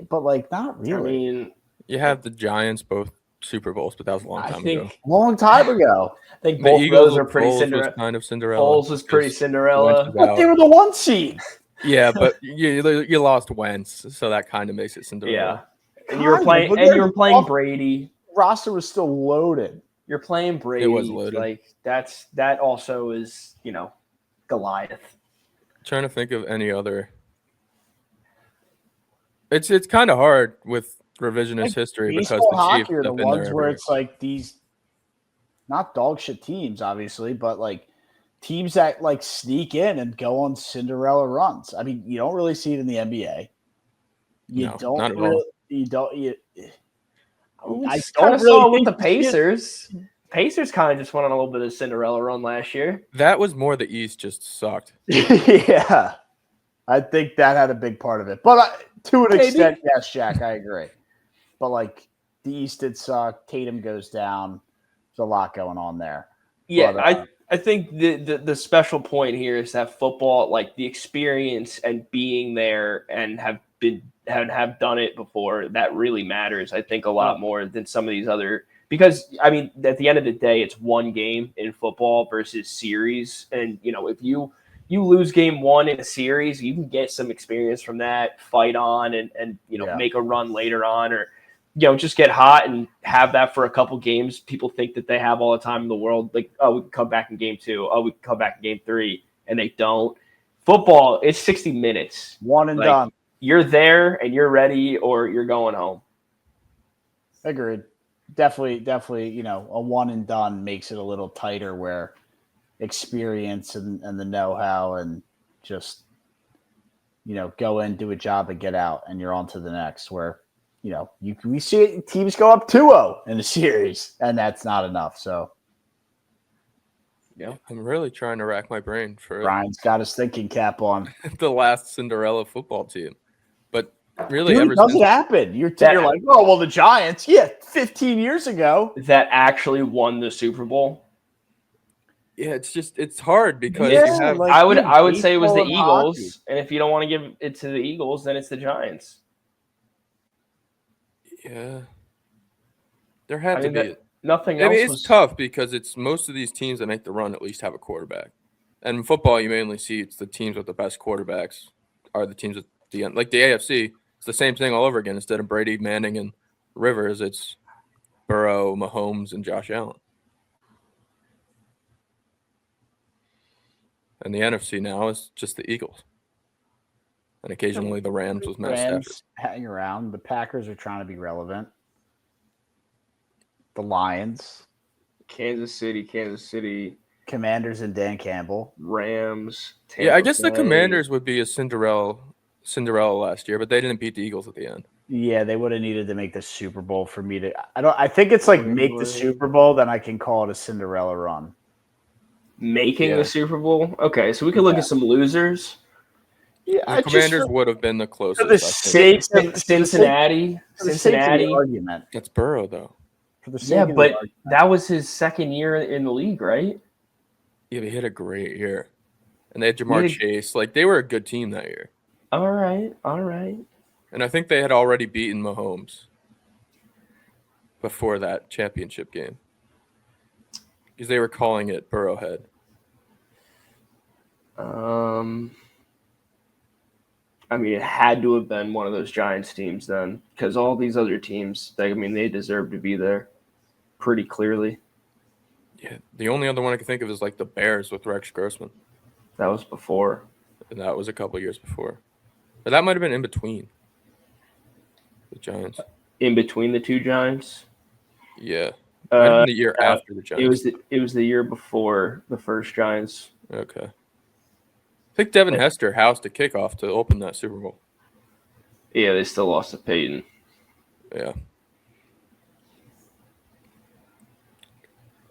But like not really. I mean, you have the Giants both Super Bowls, but that was a long time ago. Long time ago. I think both of those are pretty Cinderella. Kind of Cinderella. Foles was pretty Cinderella. But they were the 1 seed. Yeah, but you lost Wentz, so that kind of makes it Cinderella. Yeah, and you were playing Brady. Roster was still loaded. You're playing Brady. It was loaded. Like that also is Goliath. Trying to think of any other. It's kind of hard with revisionist history because the Chiefs are the have been ones there where it's like these, not dog shit teams, obviously, but like teams that like sneak in and go on Cinderella runs. I mean, you don't really see it in the NBA. I don't really saw it with the Pacers. Pacers kind of just went on a little bit of Cinderella run last year. That was more the East just sucked. Yeah, I think that had a big part of it. But to an extent, yes, Jack, I agree. But like the East did suck. Tatum goes down. There's a lot going on there. Yeah, but, I think the special point here is that football, like the experience and being there and have done it before, that really matters. I think a lot more than some of these other. Because, I mean, at the end of the day, it's one game in football versus series. And, if you lose game 1 in a series, you can get some experience from that, fight on and make a run later on. Or just get hot and have that for a couple games. People think that they have all the time in the world. Like, oh, we can come back in game 2. Oh, we can come back in game 3. And they don't. Football, it's 60 minutes. One and done. You're there and you're ready or you're going home. Agreed. Definitely, a one and done makes it a little tighter where experience and the know-how and just, go in, do a job and get out and you're on to the next where, we see teams go up 2-0 in a series and that's not enough. So, yeah, I'm really trying to rack my brain for Brian's got his thinking cap on. the last Cinderella football team. But really, Dude, ever doesn't since happen. You're like, oh, well, the Giants, 15 years ago. That actually won the Super Bowl. Yeah, it's hard because you have. I would say it was the baseball and Eagles, hockey. and if you don't want to give it to the Eagles, then it's the Giants. Yeah, there had to be. Nothing I else. mean, it's tough because it's most of these teams that make the run at least have a quarterback. And in football, you mainly see it's the teams with the best quarterbacks are the teams at the end. Like the AFC, it's the same thing all over again. Instead of Brady, Manning, and Rivers, it's Burrow, Mahomes, and Josh Allen. And the NFC now is just the Eagles. And occasionally the Rams with Matt Stafford. Rams hang around. The Packers are trying to be relevant. The Lions. Kansas City, Commanders and Dan Campbell. Rams. I guess the Tampa Bay. Commanders would be a Cinderella last year, but they didn't beat the Eagles at the end. Yeah, they would have needed to make the Super Bowl for me to. I think it's like make the Super Bowl, then I can call it a Cinderella run. Making the Super Bowl. Okay, so we can look at some losers. Yeah, The Commanders would have been the closest. For the I think. sake of Cincinnati. the argument. That's Burrow, though. For the sake of the But argument. that was his second year in the league, right? Yeah, they had a great year. And they had Jamar Chase. Like, they were a good team that year. All right. And I think they had already beaten Mahomes before that championship game. Because they were calling it Burrowhead. I mean, it had to have been one of those Giants teams then, because all these other teams, they deserve to be there pretty clearly. Yeah, the only other one I can think of is like the Bears with Rex Grossman. That was before. And that was a couple years before. But that might have been in between the Giants. In between the two Giants? Yeah. Might have been the year after the Giants. It was the year before the first Giants. Okay. I think Devin Hester housed a kickoff to open that Super Bowl. Yeah, they still lost to Peyton. Yeah.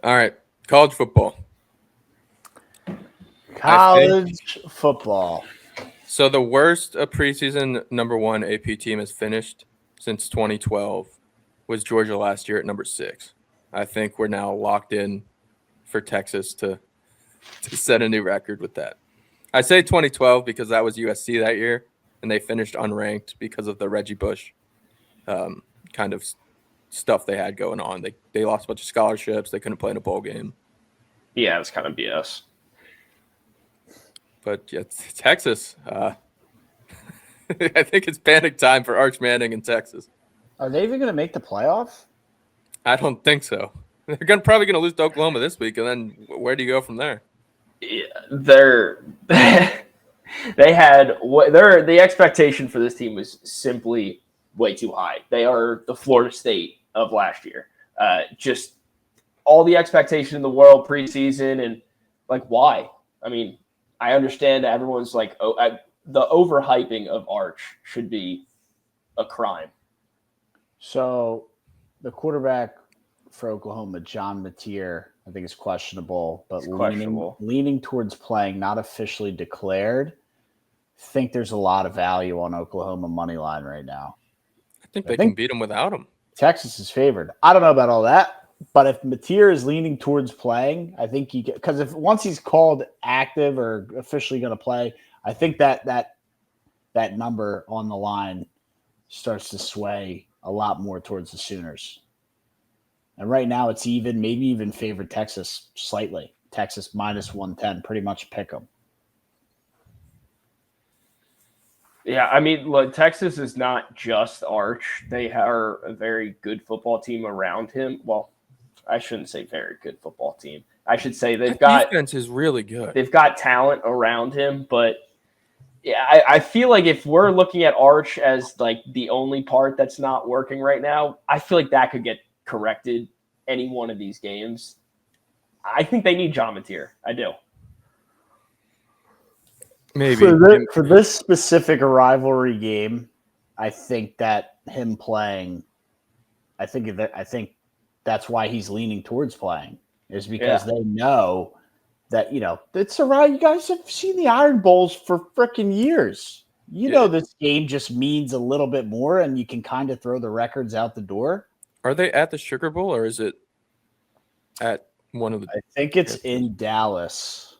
All right. College football. College football. So the worst a preseason number 1 AP team has finished since 2012 was Georgia last year at number 6. I think we're now locked in for Texas to set a new record with that. I say 2012 because that was USC that year, and they finished unranked because of the Reggie Bush kind of stuff they had going on. They lost a bunch of scholarships. They couldn't play in a bowl game. Yeah, it's kind of BS. But yeah, Texas, I think it's panic time for Arch Manning in Texas. Are they even going to make the playoff? I don't think so. They're probably going to lose to Oklahoma this week, and then where do you go from there? Yeah, the expectation for this team was simply way too high. They are the Florida State of last year. Just all the expectation in the world preseason, and like why? I mean, I understand that everyone's like, the overhyping of Arch should be a crime. So the quarterback for Oklahoma, John Mateer, I think is questionable, but leaning towards playing, not officially declared. Think there's a lot of value on Oklahoma money line right now. I think they can beat them without him. Texas is favored. I don't know about all that, but if Mateer is leaning towards playing, I think because if once he's called active or officially going to play, I think that number on the line starts to sway a lot more towards the Sooners. And right now it's even, maybe even favored Texas slightly. Texas minus 110, pretty much pick them. Yeah, I mean, look, Texas is not just Arch. They are a very good football team around him. Well, I shouldn't say very good football team. I should say That defense is really good. they've got talent around him, but yeah, I feel like if we're looking at Arch as like the only part that's not working right now, I feel like that could get corrected any one of these games. I think they need John Mateer. I do. Maybe For this specific rivalry game, I think that him playing, I think that's why he's leaning towards playing, is because they know that, it's around. You guys have seen the Iron Bowls for freaking years. You know this game just means a little bit more, and you can kind of throw the records out the door. Are they at the Sugar Bowl, or is it at one of the? I think it's in Dallas.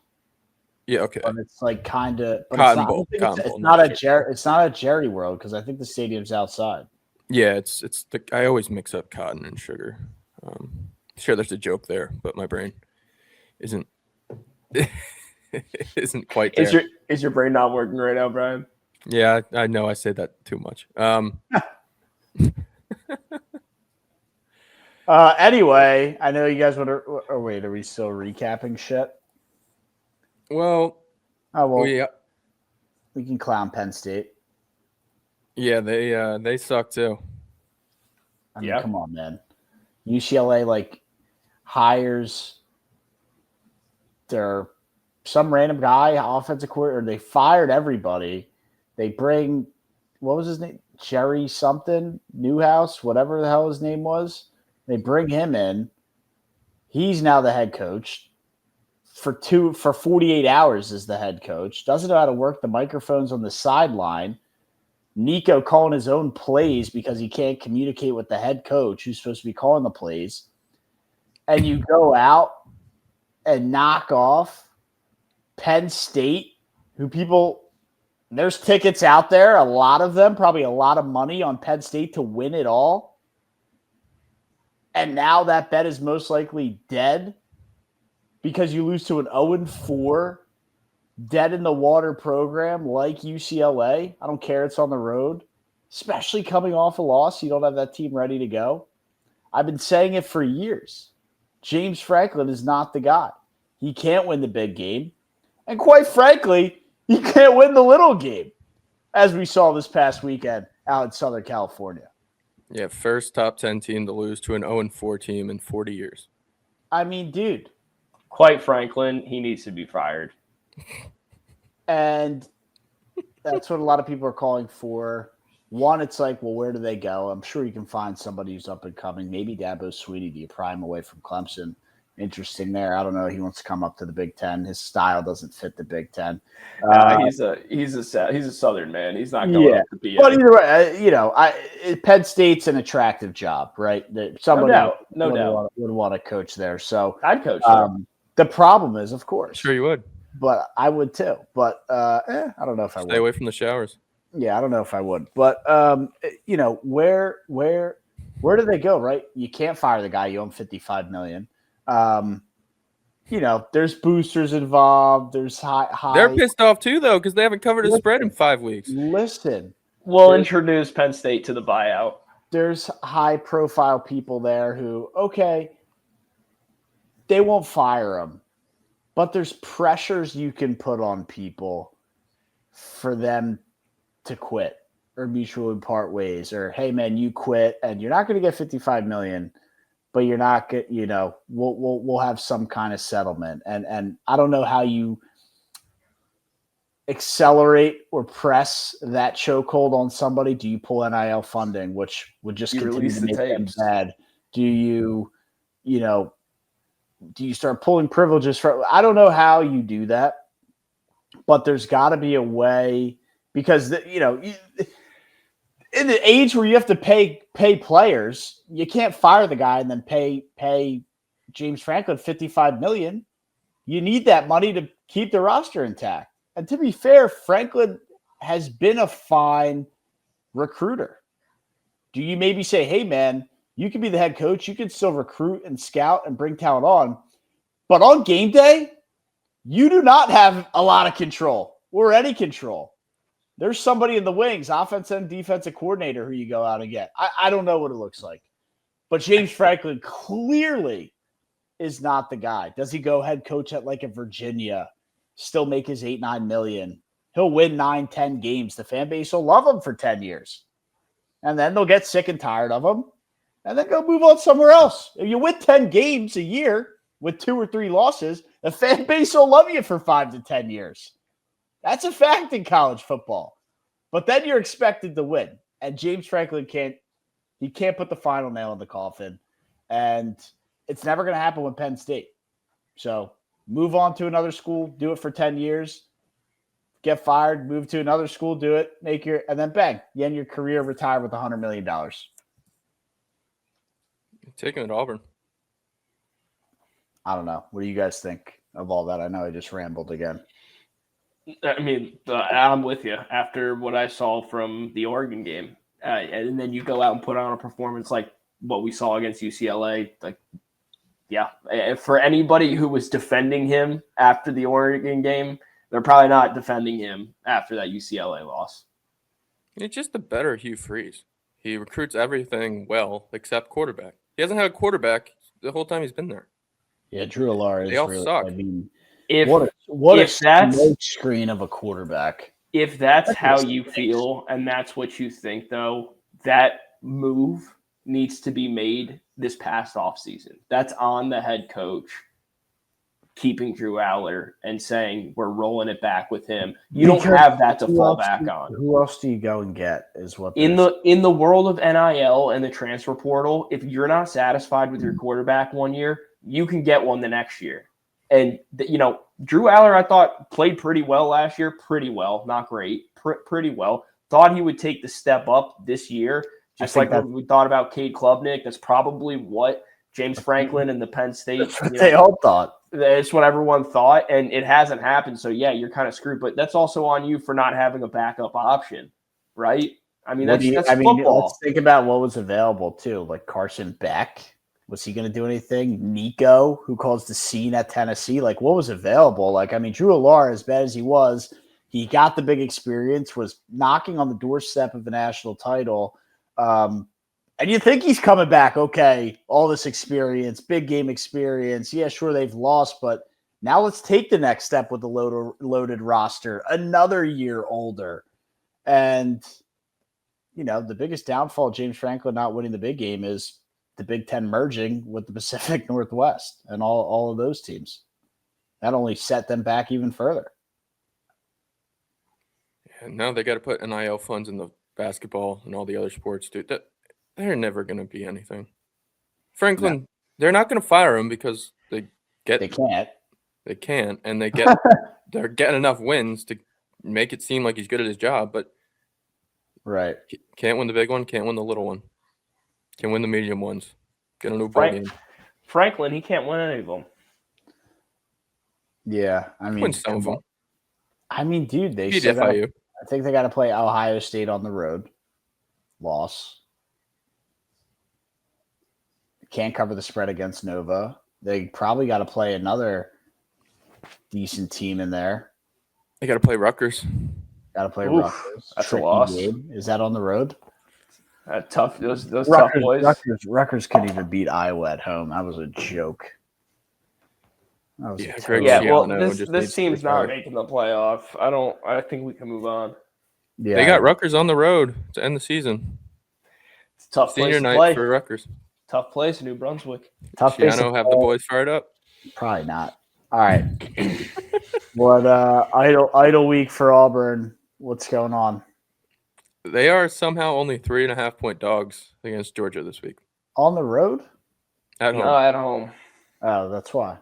Yeah, okay. But it's like kind of Cotton Bowl. It's not a Jerry World because I think the stadium's outside. Yeah, I always mix up cotton and sugar. Sure, there's a joke there, but my brain isn't quite there. Is your brain not working right now, Brian? Yeah, I know I say that too much. Anyway, I know you guys want to. Oh wait, are we still recapping shit? Well, yeah. We can clown Penn State. Yeah, they suck too. I mean, come on, man. UCLA hires some random guy, offensive coordinator. They fired everybody. They bring, what was his name? Jerry something, Newhouse, whatever the hell his name was. They bring him in. He's now the head coach. For 48 hours as the head coach. Doesn't know how to work the microphones on the sideline. Nico calling his own plays because he can't communicate with the head coach who's supposed to be calling the plays. And you go out and knock off Penn State, there's tickets out there, a lot of them, probably a lot of money on Penn State to win it all. And now that bet is most likely dead because you lose to an 0-4 dead-in-the-water program like UCLA. I don't care. It's on the road, especially coming off a loss. You don't have that team ready to go. I've been saying it for years. James Franklin is not the guy. He can't win the big game. And quite frankly, he can't win the little game, as we saw this past weekend out in Southern California. Yeah, first top 10 team to lose to an 0-4 team in 40 years. I mean, dude. Quite Franklin, he needs to be fired. And that's what a lot of people are calling for. One, it's like, well, where do they go? I'm sure you can find somebody who's up and coming. Maybe Dabo Swinney, do you pry him away from Clemson? Interesting there. I don't know. He wants to come up to the Big Ten. His style doesn't fit the Big Ten. He's a Southern man. He's not going up to be. But either way, Penn State's an attractive job, right? Somebody no doubt would want to coach there. So I'd coach. The problem is, of course, sure you would, but I would too. But I don't know if I would. Stay away from the showers. Yeah, I don't know if I would. But where do they go? Right? You can't fire the guy. You owe him $55 million. There's boosters involved. There's high. They're pissed off too, though, because they haven't covered a spread in 5 weeks. Listen, we'll introduce Penn State to the buyout. There's high-profile people there who, they won't fire them, but there's pressures you can put on people for them to quit or mutually part ways, or hey, man, you quit and you're not going to get $55 million. But you're not good, we'll have some kind of settlement. And I don't know how you accelerate or press that chokehold on somebody. Do you pull NIL funding, which would just continue to make them bad? Do you start pulling privileges I don't know how you do that, but there's got to be a way because in the age where you have to pay players, you can't fire the guy and then pay James Franklin $55 million. You need that money to keep the roster intact. And to be fair, Franklin has been a fine recruiter. Do you maybe say, hey, man, you can be the head coach. You can still recruit and scout and bring talent on. But on game day, you do not have a lot of control or any control. There's somebody in the wings, offensive and defensive coordinator, who you go out and get. I don't know what it looks like. But James Franklin clearly is not the guy. Does he go head coach at like a Virginia, still make his $8-9 million? He'll win 9-10 games. The fan base will love him for 10 years. And then they'll get sick and tired of him and then go move on somewhere else. If you win 10 games a year with 2 or 3 losses, the fan base will love you for 5 to 10 years. That's a fact in college football. But then you're expected to win. And James Franklin can't put the final nail in the coffin. And it's never going to happen with Penn State. So move on to another school, do it for 10 years, get fired, move to another school, do it, and then bang, you end your career, retire with $100 million. Taking it to Auburn. I don't know. What do you guys think of all that? I know I just rambled again. I mean, I'm with you after what I saw from the Oregon game. And then you go out and put on a performance like what we saw against UCLA. Like, yeah, for anybody who was defending him after the Oregon game, they're probably not defending him after that UCLA loss. It's just a better Hugh Freeze. He recruits everything well except quarterback. He hasn't had a quarterback the whole time he's been there. Yeah, Drew Allar is They all really, suck. I mean, If what if a that's smoke screen of a quarterback. if that's how you feel and that's what you think, though, that move needs to be made this past offseason. That's on the head coach keeping Drew Aller and saying we're rolling it back with him. You don't have that to fall back on. Who else do you go and get is what In the world of NIL and the transfer portal, if you're not satisfied with your quarterback one year, you can get one the next year. And, Drew Aller, I thought, played pretty well last year. Pretty well. Not great. Pretty well. Thought he would take the step up this year. Just like what we thought about Cade Klubnik. That's probably what James Franklin and the Penn State. That's what they all thought. It's what everyone thought, and it hasn't happened. So, yeah, you're kind of screwed. But that's also on you for not having a backup option, right? I mean, that's football. Let's think about what was available, too. Like Carson Beck. Was he going to do anything? Nico, who caused the scene at Tennessee. Like, what was available? Like, I mean, Drew Allar, as bad as he was, he got the big experience, was knocking on the doorstep of the national title. And you think he's coming back, okay, all this experience, big game experience. Yeah, sure, they've lost, but now let's take the next step with the loaded roster, another year older. And, the biggest downfall of James Franklin not winning the big game is the Big Ten merging with the Pacific Northwest and all of those teams. That only set them back even further. And now they got to put NIL funds in the basketball and all the other sports, dude. They're never going to be anything. Franklin, They're not going to fire him because they can't. They can't, and they're getting enough wins to make it seem like he's good at his job, but right, can't win the big one, can't win the little one. Can win the medium ones. Get a new ball game. Franklin, he can't win any of them. Yeah, I mean, win some of them. I mean, dude, I think they got to play Ohio State on the road. Loss. Can't cover the spread against Nova. They probably got to play another decent team in there. They got to play Rutgers. Got to play Rutgers. That's a loss. Game. Is that on the road? Tough. Those Rutgers, tough boys. Rutgers couldn't even beat Iowa at home. That was a joke. Well, this team's not making the playoff. I think we can move on. Yeah, they got Rutgers on the road to end the season. It's a tough Senior place night to play. for Rutgers. Tough place, New Brunswick. Tough place. Shiano have the boys fired up? Probably not. All right. What idle week for Auburn? What's going on? They are somehow only 3.5-point dogs against Georgia this week. On the road? At home. No, at home. Oh, that's why.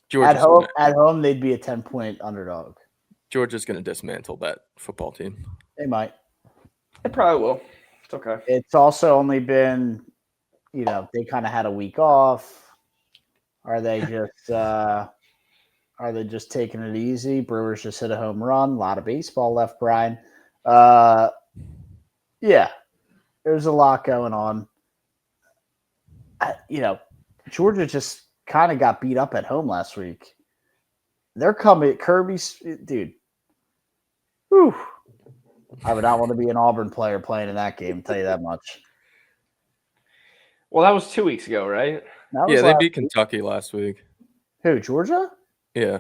Georgia's at home, they'd be a 10-point underdog. Georgia's going to dismantle that football team. They might. They probably will. It's okay. It's also only been, they kind of had a week off. Are they just taking it easy? Brewers just hit a home run. A lot of baseball left, Brian. Yeah, there's a lot going on. Georgia just kind of got beat up at home last week. They're coming. Kirby's, dude, Whew. I would not want to be an Auburn player playing in that game, I'll tell you that much. Well, that was 2 weeks ago, right? That was Yeah, they last beat week. Kentucky last week. Who, Georgia? Yeah.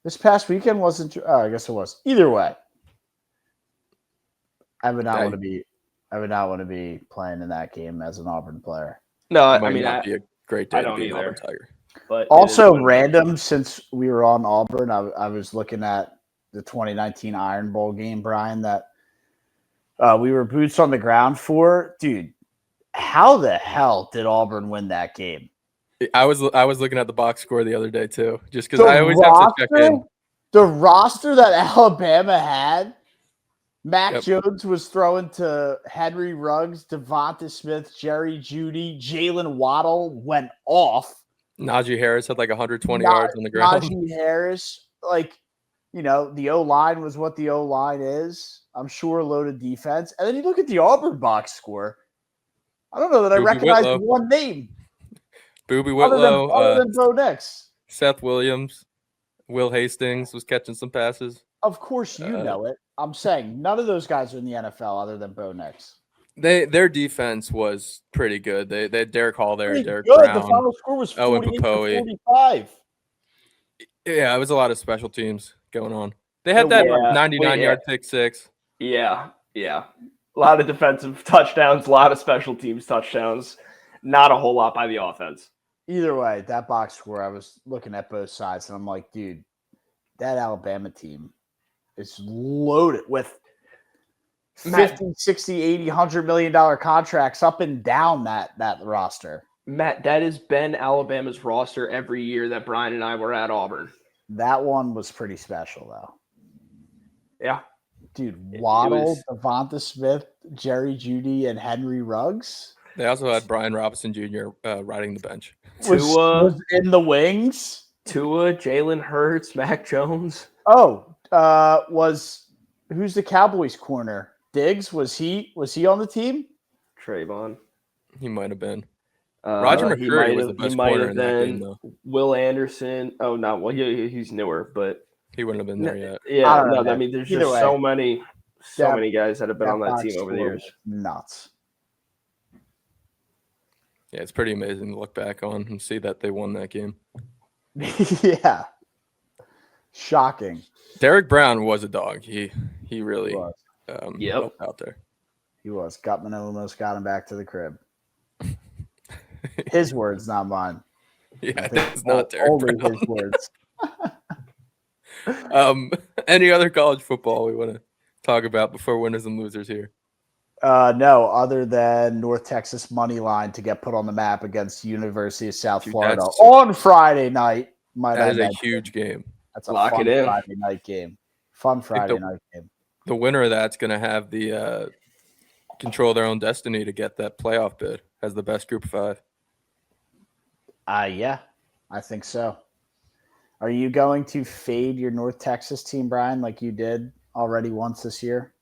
This past weekend wasn't. Oh, I guess it was. Either way, I would not want to be. I would not want to be playing in that game as an Auburn player. No, It I might mean, not be a great day I to don't be an either. Auburn Tiger. but it Also, is what it is. random since we were on Auburn, I was looking at the 2019 Iron Bowl game, Brian, that we were boots on the ground for. Dude, how the hell did Auburn win that game? I was looking at the box score the other day too, just because The I always have to check in. The roster that Alabama had, Mac Yep. Jones was throwing to Henry Ruggs, Devonta Smith, Jerry Jeudy, Jalen Waddle went off. Najee Harris had like 120 yards on the ground. Najee Harris, the O-line was what the O-line is. I'm sure loaded defense. And then you look at the Auburn box score. I don't know that I Boobie recognize Whitlow. one name Booby other Whitlow, than Bo Nix. Seth Williams, Will Hastings was catching some passes. Of course you know it. I'm saying none of those guys are in the NFL other than Bo Nix. Their defense was pretty good. They had Derek Hall there, Pretty Derek good. Brown. The final score was Owen 48 Popoe. to 45. Yeah, it was a lot of special teams going on. They had that Yeah, 99-yard pick six. Yeah. A lot of defensive touchdowns, a lot of special teams touchdowns. Not a whole lot by the offense. Either way, that box score, I was looking at both sides, and I'm like, dude, that Alabama team is loaded with 50, 60, 80, $100 million contracts up and down that roster. Matt, that has been Alabama's roster every year that Brian and I were at Auburn. That one was pretty special, though. Yeah. Dude, Waddle, was- Devonta Smith, Jerry Jeudy, and Henry Ruggs They also had Brian Robinson Jr. Riding the bench. was in the wings. Tua, Jalen Hurts, Mac Jones. Oh, who's the Cowboys corner? Diggs, was he on the team? Trayvon. He might have been. Roger He McCreary might was have- the he best might corner have in that game, been though. Will Anderson. Oh, no. Well, he's newer, but He wouldn't have been there yet. I yeah, don't know, no. I man. mean, there's Either just way, so many that- guys that have been on that box team over the score years. was nuts. Yeah, it's pretty amazing to look back on and see that they won that game. Yeah. Shocking. Derek Brown was a dog. He He really was. Yep. helped out there. He was. Gutman almost got him back to the crib. His words, not mine. Yeah, it's not Derek Only Brown. his words. Any other college football we want to talk about before winners and losers here? No, other than North Texas money line to get put on the map against University of South Dude, Florida that's- on Friday night. That is a huge game. That's a Lock fun it in. Friday night game. Fun Friday night game. The winner of that's going to have the control their own destiny to get that playoff bid as the best group of five. Yeah, I think so. Are you going to fade your North Texas team, Brian, like you did already once this year?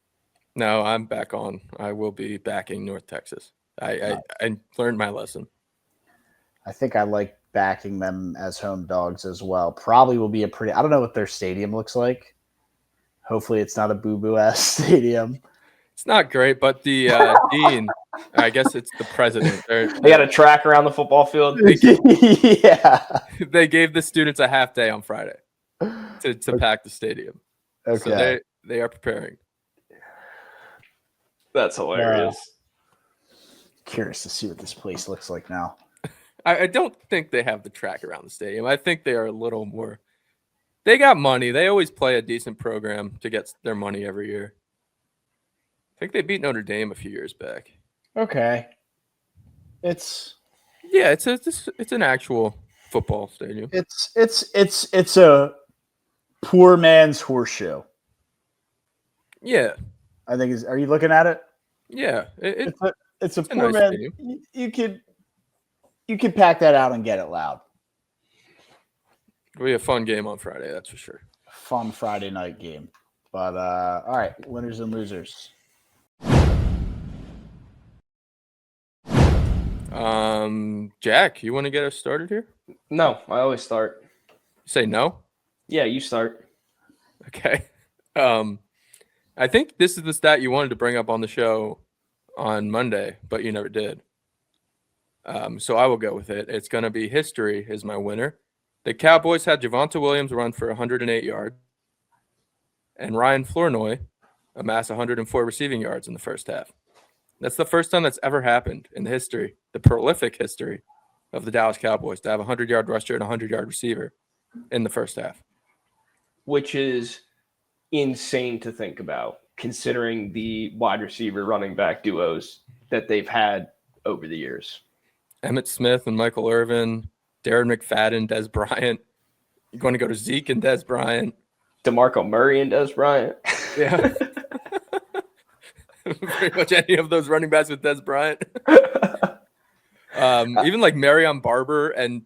No, I'm back on. I will be backing North Texas. I learned my lesson. I think I like backing them as home dogs as well. Probably will be a pretty – I don't know what their stadium looks like. Hopefully it's not a boo-boo-ass stadium. It's not great, but the dean, I guess it's the president. They got a track around the football field. Yeah. They gave the students a half day on Friday to pack the stadium. Okay. So they are preparing. That's hilarious. Curious to see what this place looks like now. I don't think they have the track around the stadium. I think they are a little more. They got money. They always play a decent program to get their money every year. I think they beat Notre Dame a few years back. Okay. It's an actual football stadium. it's a poor man's horseshoe. Yeah, I think are you looking at it? yeah. It's a a poor nice man. stadium. You could pack that out and get it loud. It'll be a fun game on Friday, that's for sure. Fun Friday night game. But all right, winners and losers. Jack, you want to get us started here? No, I always start. You say no? Yeah, you start. Okay. I think this is the stat you wanted to bring up on the show on Monday, but you never did. So I will go with it. It's going to be history is my winner. The Cowboys had Javonte Williams run for 108 yards, and Ryan Flournoy amass 104 receiving yards in the first half. That's the first time that's ever happened in the history, the prolific history of the Dallas Cowboys, to have a 100-yard rusher and a 100-yard receiver in the first half. Which is insane to think about, considering the wide receiver running back duos that they've had over the years. Emmitt Smith and Michael Irvin, Darren McFadden, Des Bryant. You're going to go to Zeke and Des Bryant. DeMarco Murray and Des Bryant. Yeah. Pretty much any of those running backs with Des Bryant. Even like Marion Barber and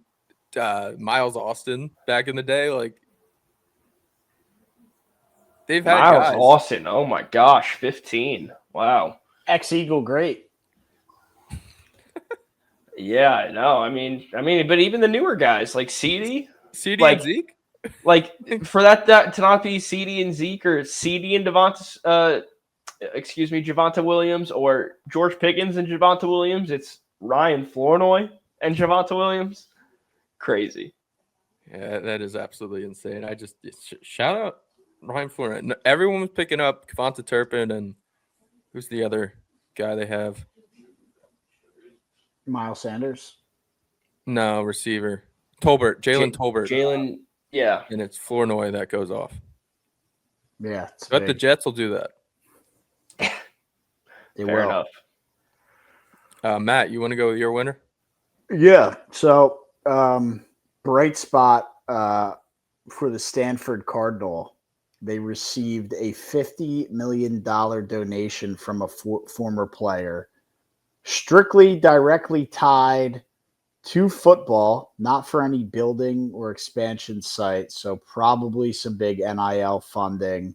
Miles Austin back in the day. Like, they've had Miles guys. Austin. Oh my gosh. 15. Wow. Ex-Eagle great. Yeah, I know. I mean, but even the newer guys like CD and Zeke? Like for that to not be CD and Zeke or CD and Javonte Williams or George Pickens and Javonte Williams, it's Ryan Flournoy and Javonte Williams. Crazy. Yeah, that is absolutely insane. I just shout out Ryan Flournoy. No, everyone was picking up Kevonta Turpin and who's the other guy they have? Miles Sanders. No, receiver. Tolbert. Jalen Tolbert. Jalen, yeah. And it's Flournoy that goes off. Yeah. But the Jets will do that. They Fair will. enough. Matt, you want to go with your winner? Yeah. So, bright spot for the Stanford Cardinal. They received a $50 million donation from a former player, strictly directly tied to football, not for any building or expansion site. So probably some big NIL funding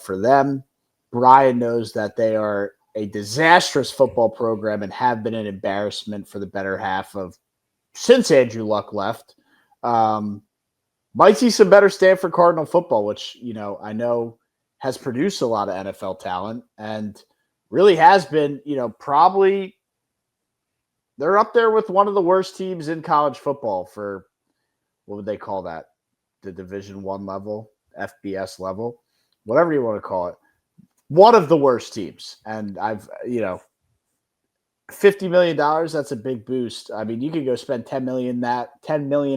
for them. Brian knows that they are a disastrous football program and have been an embarrassment for the better half of since Andrew Luck left. Might see some better Stanford Cardinal football, which, I know has produced a lot of NFL talent and really has been, probably they're up there with one of the worst teams in college football for, what would they call that? The Division I level, FBS level, whatever you want to call it. One of the worst teams. And I've, $50 million, that's a big boost. I mean, you could go spend $10 million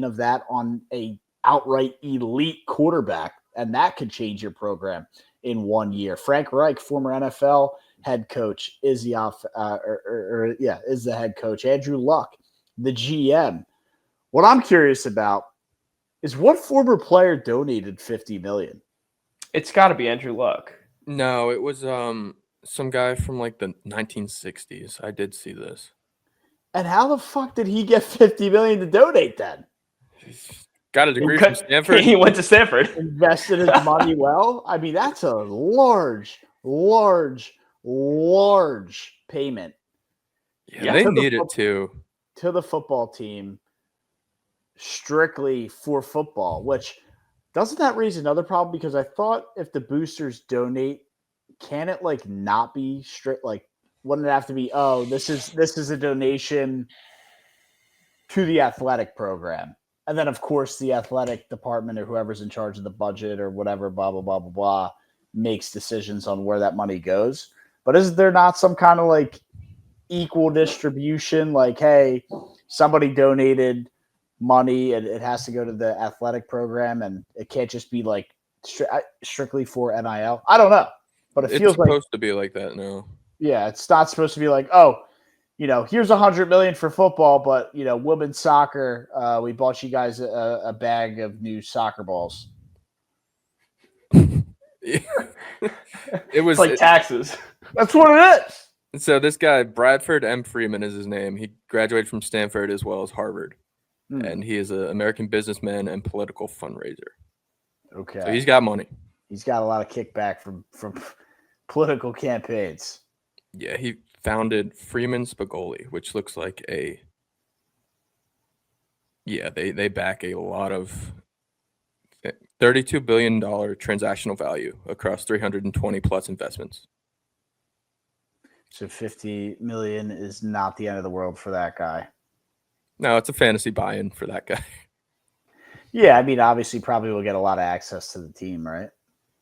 of that on a outright elite quarterback, and that could change your program in 1 year. Frank Reich, former NFL head coach, is the head coach. Andrew Luck, the GM. What I'm curious about is what former player donated $50 million? It's got to be Andrew Luck. No, it was some guy from like the 1960s. I did see this. And how the fuck did he get $50 million to donate then? Got a degree from Stanford. He went to Stanford. Invested his money well. I mean, that's a large payment. Yeah, they need it too. To the football team, strictly for football, which doesn't that raise another problem? Because I thought if the boosters donate, can it like not be strict? Like, wouldn't it have to be, oh, this is a donation to the athletic program? And then, of course, the athletic department or whoever's in charge of the budget or whatever, blah, blah, blah, blah, blah, makes decisions on where that money goes. But is there not some kind of like equal distribution? Like, hey, somebody donated money and it has to go to the athletic program and it can't just be like strictly for NIL? I don't know. But it feels like it's supposed to be like that now. Yeah, it's not supposed to be like, oh, here's $100 million for football, but women's soccer, we bought you guys a bag of new soccer balls. It was like taxes. That's what it is. So this guy, Bradford M. Freeman is his name. He graduated from Stanford as well as Harvard. And he is an American businessman and political fundraiser. Okay. So he's got money. He's got a lot of kickback from political campaigns. Yeah, he founded Freeman Spagoli, which looks like they back a lot of $32 billion transactional value across 320 plus investments. So 50 million is not the end of the world for that guy. No, it's a fantasy buy-in for that guy. Yeah, I mean, obviously, probably will get a lot of access to the team, right?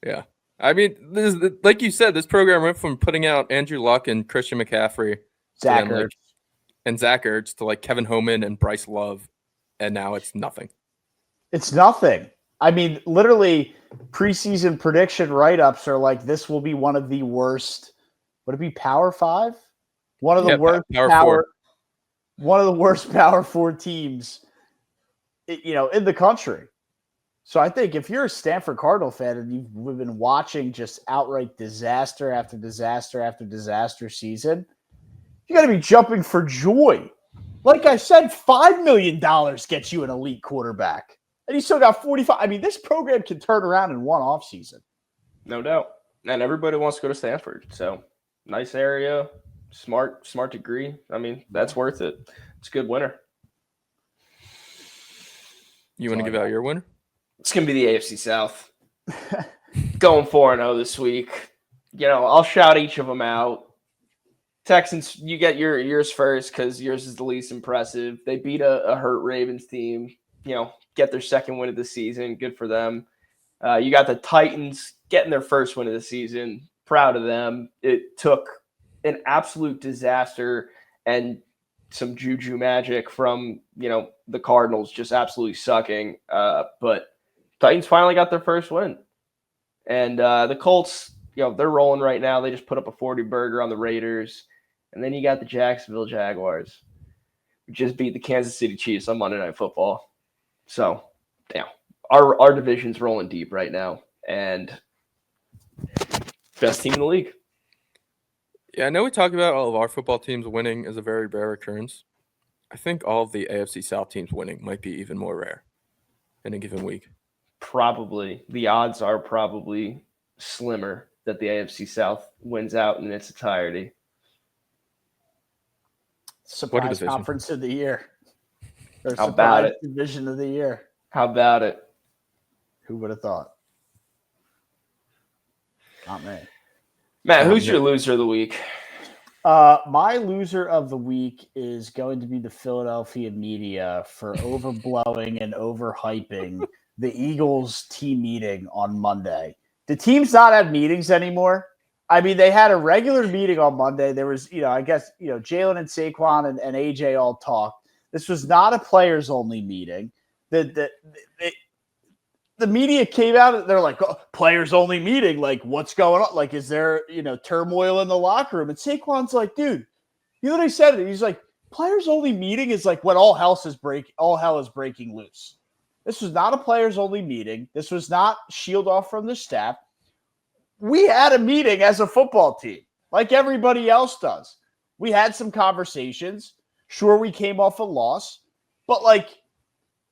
Yeah. I mean, this is, like you said, this program went from putting out Andrew Luck and Christian McCaffrey Zach to then, Ertz. and Zach Ertz to like Kevin Homan and Bryce Love, and now it's nothing. It's nothing. I mean, literally, preseason prediction write-ups are like, this will be one of the worst. Would it be Power 5? One of the worst one of the worst Power 4 teams, in the country. So I think if you're a Stanford Cardinal fan and you've been watching just outright disaster after disaster after disaster season, you got to be jumping for joy. Like I said, $5 million gets you an elite quarterback. And you still got 45. I mean, this program can turn around in one offseason. No doubt. And everybody wants to go to Stanford. So nice area, smart degree. I mean, that's worth it. It's a good winner. You want to give out your winner? It's going to be the AFC South. Going 4-0 this week. I'll shout each of them out. Texans, you get yours first because yours is the least impressive. They beat a hurt Ravens team. Get their second win of the season. Good for them. You got the Titans getting their first win of the season. Proud of them. It took an absolute disaster and some juju magic from, the Cardinals just absolutely sucking. But Titans finally got their first win. And the Colts, they're rolling right now. They just put up a 40-burger on the Raiders. And then you got the Jacksonville Jaguars, who just beat the Kansas City Chiefs on Monday Night Football. So, our division's rolling deep right now. And best team in the league. Yeah, I know we talk about all of our football teams winning as a very rare occurrence. I think all of the AFC South teams winning might be even more rare in a given week. Probably. The odds are probably slimmer that the AFC South wins out in its entirety. Surprise conference of the year. Or How about it? Division of the year. How about it? Who would have thought? Not me. Matt, who's your loser of the week? My loser of the week is going to be the Philadelphia media for overblowing and overhyping the Eagles team meeting on Monday. The teams not have meetings anymore. I mean, they had a regular meeting on Monday. There was, I guess, Jalen and Saquon and AJ all talked. This was not a players-only meeting. The media came out and they're like, oh, players-only meeting. Like, what's going on? Like, is there, turmoil in the locker room? And Saquon's like, dude, you literally said it. He's like, players-only meeting is like when all hell is breaking loose. This was not a players-only meeting. This was not shield off from the staff. We had a meeting as a football team, like everybody else does. We had some conversations. Sure, we came off a loss, but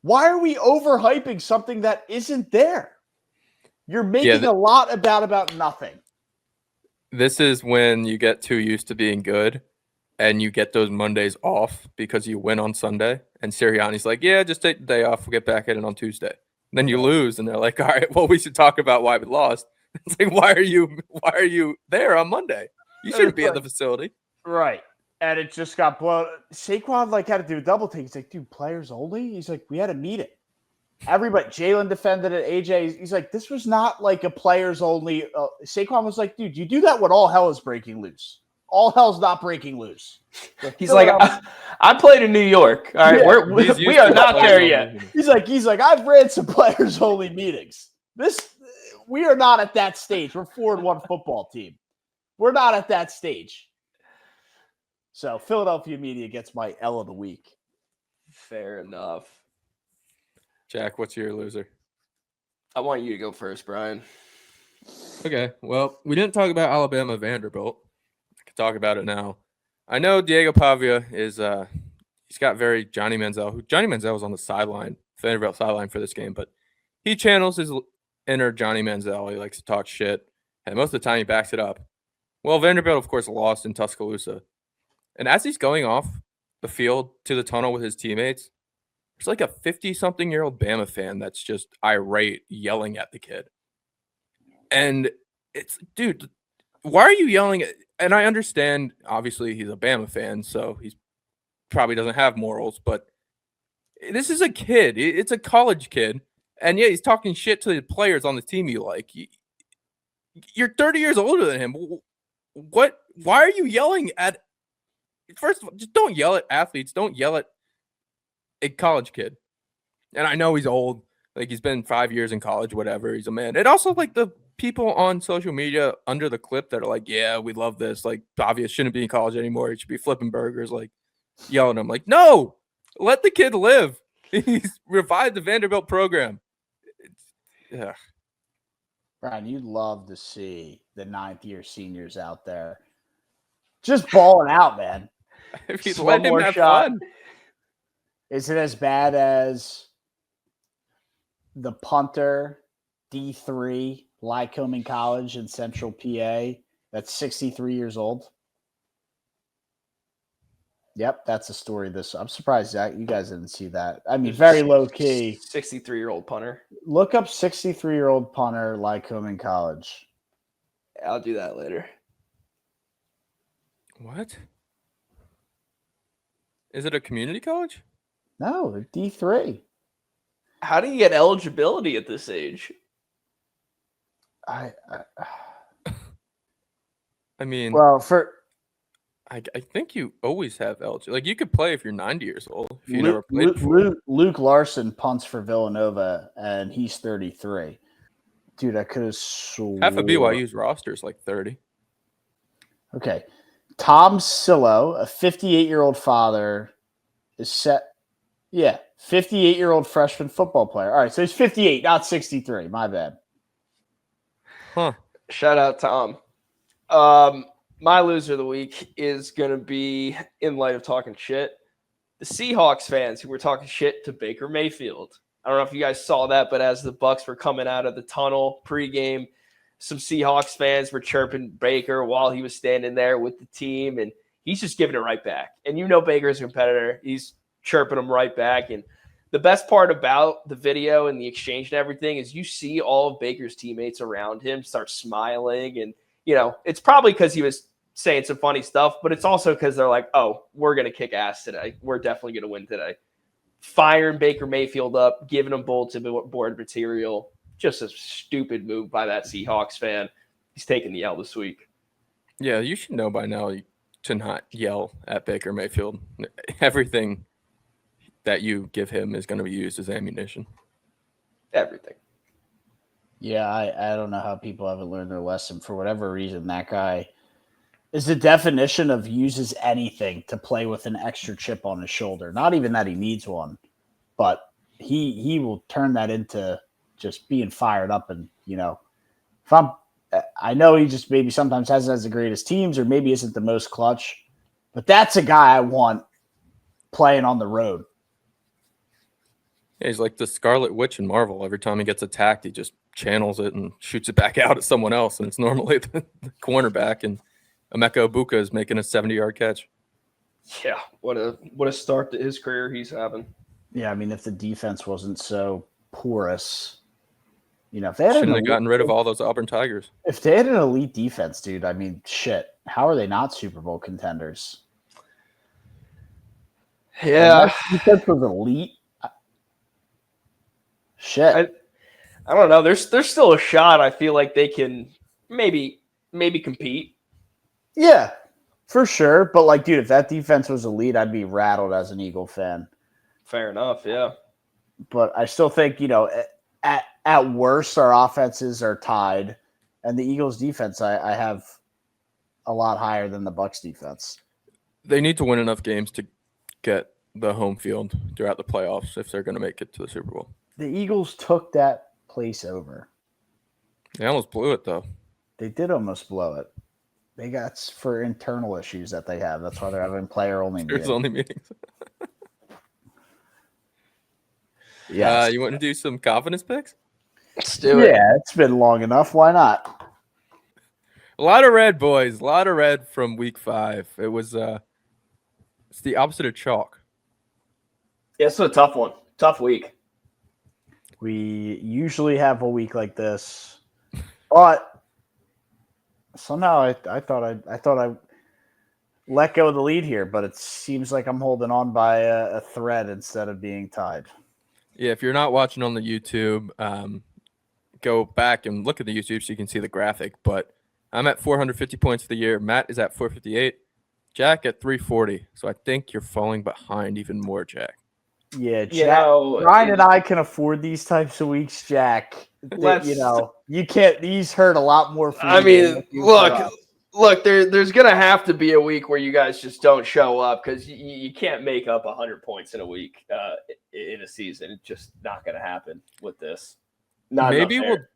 why are we overhyping something that isn't there? You're making a lot about nothing. This is when you get too used to being good and you get those Mondays off because you win on Sunday. And Sirianni's like, yeah, just take the day off. We'll get back at it on Tuesday. And then you lose and they're like, all right, well, we should talk about why we lost. It's like, why are you there on Monday? You shouldn't be at the facility. Right. And it just got blown. Saquon had to do a double take. He's like, dude, players only? He's like, we had a meeting. Everybody, Jalen defended it. AJ, he's like, this was not like a players only. Saquon was like, dude, you do that when all hell is breaking loose. All hell's not breaking loose. He's like, I played in New York. All right, yeah. we are not there yet. He's like, I've ran some players only meetings. We are not at that stage. We're 4-1 football team. We're not at that stage. So Philadelphia media gets my L of the week. Fair enough. Jack, what's your loser? I want you to go first, Brian. Okay. Well, we didn't talk about Alabama Vanderbilt. I could talk about it now. I know Diego Pavia is he's got very Johnny Manziel. Johnny Manziel was on the sideline, Vanderbilt sideline for this game, but he channels his inner Johnny Manziel. He likes to talk shit, and most of the time he backs it up. Well, Vanderbilt, of course, lost in Tuscaloosa. And as he's going off the field to the tunnel with his teammates, There's like a 50-something-year-old Bama fan that's just irate, yelling at the kid. And it's, dude, why are you yelling at? And I understand, obviously, he's a Bama fan, so he's probably doesn't have morals, but this is a kid. It's a college kid. And yeah, he's talking shit to the players on the team you like. You're 30 years older than him. What? Why are you yelling at? First of all, just don't yell at athletes. Don't yell at a college kid. And I know he's old. Like, he's been 5 years in college, whatever. He's a man. And also, like, the people on social media under the clip that are like, yeah, we love this. Like, obvious shouldn't be in college anymore. He should be flipping burgers, like, yelling at him. Like, no, let the kid live. He's revived the Vanderbilt program. Yeah. Brian, you'd love to see the 9th-year seniors out there just balling out, man. If you One let him more have shot. fun. Is it as bad as the punter, D3, Lycoming College in Central PA, that's 63 years old? Yep, that's a story. I'm surprised, Zach, you guys didn't see that. I mean, very low key. 63-year-old punter. Look up 63-year-old punter, Lycoming College. I'll do that later. What? Is it a community college? No, they're D3. How do you get eligibility at this age? I mean, Well, I think you always have eligibility. Like, you could play if you're 90 years old. If you never played Luke Larson punts for Villanova, and he's 33. Dude, I could have sworn. Half of BYU's roster is like 30. Okay. Tom Sillo, a 58-year-old father, is set. Yeah, 58-year-old freshman football player. All right, so he's 58, not 63. My bad. Huh. Shout out, Tom. My loser of the week is going to be, in light of talking shit, the Seahawks fans who were talking shit to Baker Mayfield. I don't know if you guys saw that, but as the Bucs were coming out of the tunnel pregame, some Seahawks fans were chirping Baker while he was standing there with the team, and he's just giving it right back. And you know Baker's a competitor. He's chirping him right back. And the best part about the video and the exchange and everything is you see all of Baker's teammates around him start smiling. And, you know, it's probably because he was saying some funny stuff, but it's also because they're like, oh, we're going to kick ass today. We're definitely going to win today. Firing Baker Mayfield up, giving him bulletin board material. Just a stupid move by that Seahawks fan. He's taking the L this week. Yeah, you should know by now to not yell at Baker Mayfield. Everything that you give him is going to be used as ammunition. Everything. Yeah, I don't know how people haven't learned their lesson. For whatever reason, that guy is the definition of uses anything to play with an extra chip on his shoulder. Not even that he needs one, but he will turn that into just being fired up. And, you know, I know he just maybe sometimes hasn't has the greatest teams or maybe isn't the most clutch, but that's a guy I want playing on the road. Yeah, he's like the Scarlet Witch in Marvel. Every time he gets attacked, he just channels it and shoots it back out at someone else. And it's normally the cornerback, and Emeka Ibuka is making a 70-yard catch. Yeah, what a start to his career he's having. Yeah, I mean, if the defense wasn't so porous, you know, if they had Shouldn't have gotten rid of all those Auburn Tigers. If they had an elite defense, dude, I mean, shit, how are they not Super Bowl contenders? Yeah, defense was elite. Shit, I don't know. There's still a shot. I feel like they can maybe compete. Yeah, for sure. But like, dude, if that defense was elite, I'd be rattled as an Eagle fan. Fair enough. Yeah. But I still think, you know, at worst, our offenses are tied, and the Eagles' defense I have a lot higher than the Bucs' defense. They need to win enough games to get the home field throughout the playoffs if they're going to make it to the Super Bowl. The Eagles took that place over. They almost blew it, though. They did almost blow it. They got for internal issues that they have. That's why they're having player-only meetings. There's only meetings. Yeah. You want to do some confidence picks? Let's do it. Yeah, it's been long enough. Why not? A lot of red, boys. A lot of red from week 5. It was it's the opposite of chalk. Yeah, it's a tough one. Tough week. We usually have a week like this, but somehow I thought I let go of the lead here, but it seems like I'm holding on by a thread instead of being tied. Yeah, if you're not watching on the YouTube, go back and look at the YouTube so you can see the graphic. But I'm at 450 points for the year. Matt is at 458. Jack at 340. So I think you're falling behind even more, Jack. Yeah, Jack. Ryan and I can afford these types of weeks, Jack. You can't. These hurt a lot more for you. I mean, look. There's gonna have to be a week where you guys just don't show up because you can't make up 100 points in a week in a season. It's just not gonna happen with this. Not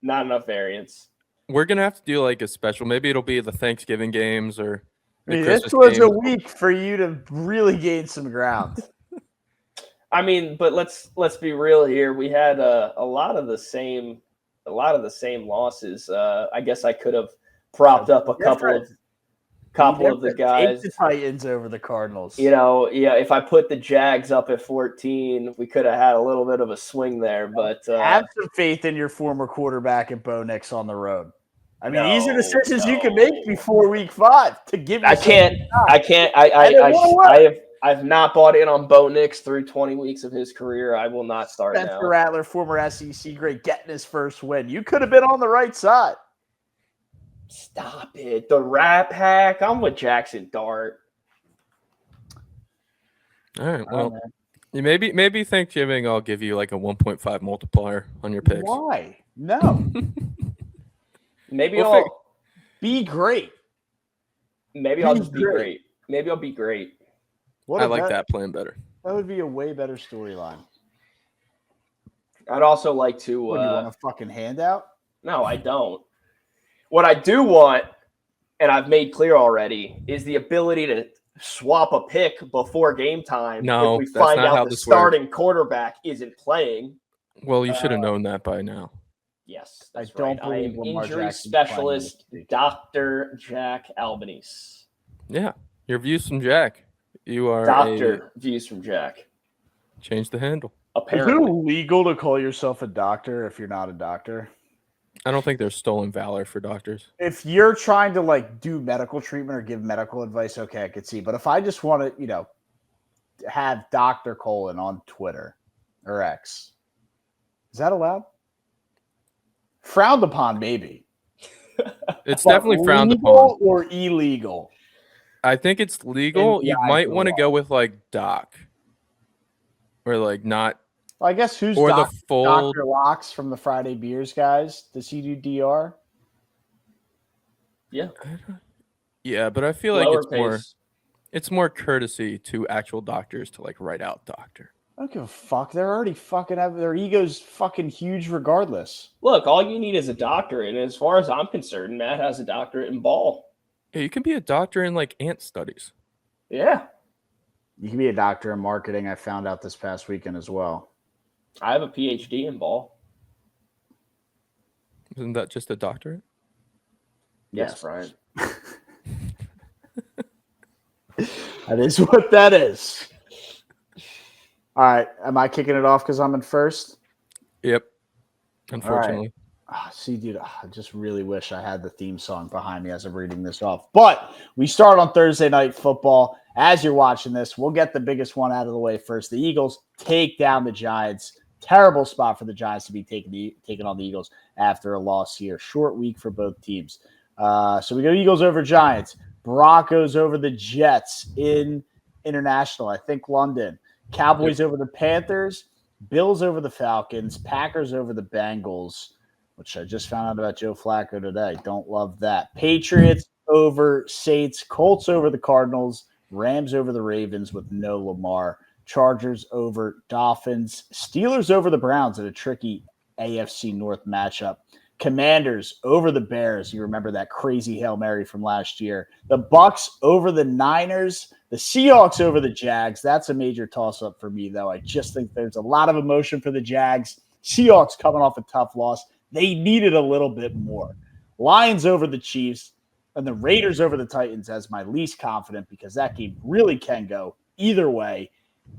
enough variance. We're gonna have to do like a special. Maybe it'll be the Thanksgiving games or the this Christmas was games. a week for you to really gain some ground. I mean, but let's be real here. We had a lot of the same losses. I guess I could have propped up a couple of the guys. Take the Titans over the Cardinals. If I put the Jags up at 14, we could have had a little bit of a swing there. But have some faith in your former quarterback and Bo Nix on the road. I mean, these are decisions you can make before week 5 to give. I can't. I've not bought in on Bo Nix through 20 weeks of his career. I will not start now. Spencer Rattler, former SEC great, getting his first win. You could have been on the right side. Stop it. The Rat Pack. I'm with Jackson Dart. All right. Well, maybe Thanksgiving I'll give you like a 1.5 multiplier on your picks. Why? No. Maybe I'll be great. Maybe I'll just be great. Maybe I'll be great. I like that plan better. That would be a way better storyline. I'd also like to. You want a fucking handout? No, I don't. What I do want, and I've made clear already, is the ability to swap a pick before game time if we find out the starting quarterback isn't playing. Well, you should have known that by now. Yes, I don't believe I am injury specialist Dr. Jack Albanese. Yeah, your views from Jack. You are Dr. Views from Jack. Change the handle. Apparently. Is it illegal to call yourself a doctor if you're not a doctor? I don't think there's stolen valor for doctors. If you're trying to do medical treatment or give medical advice, okay, I could see. But if I just want to, have Dr. Colon on Twitter or X, is that allowed? Frowned upon, maybe. It's definitely frowned upon. Or illegal? I think it's legal. You might want to go with doc. Or not. Well, I guess who's or Dr. the full Dr. Locks from the Friday Beers guys? Does he do DR? Yeah. Yeah, but I feel like it's more courtesy to actual doctors to write out doctor. I don't give a fuck. They're already fucking have their egos fucking huge regardless. Look, all you need is a doctorate, and as far as I'm concerned, Matt has a doctorate in ball. Yeah, you can be a doctor in ant studies. Yeah. You can be a doctor in marketing. I found out this past weekend as well. I have a PhD in ball. Isn't that just a doctorate? Yes, Brian. That is what that is. All right. Am I kicking it off because I'm in first? Yep. Unfortunately. See, dude, I just really wish I had the theme song behind me as I'm reading this off. But we start on Thursday Night Football. As you're watching this, we'll get the biggest one out of the way first. The Eagles take down the Giants. Terrible spot for the Giants to be taking on the Eagles after a loss here. Short week for both teams. So we go Eagles over Giants. Broncos over the Jets in International. I think London. Cowboys over the Panthers. Bills over the Falcons. Packers over the Bengals, which I just found out about Joe Flacco today. Don't love that. Patriots over Saints. Colts over the Cardinals. Rams over the Ravens with no Lamar. Chargers over Dolphins. Steelers over the Browns in a tricky AFC North matchup. Commanders over the Bears. You remember that crazy Hail Mary from last year. The Bucks over the Niners. The Seahawks over the Jags. That's a major toss-up for me, though. I just think there's a lot of emotion for the Jags. Seahawks coming off a tough loss. They needed a little bit more. Lions over the Chiefs. And the Raiders over the Titans as my least confident because that game really can go either way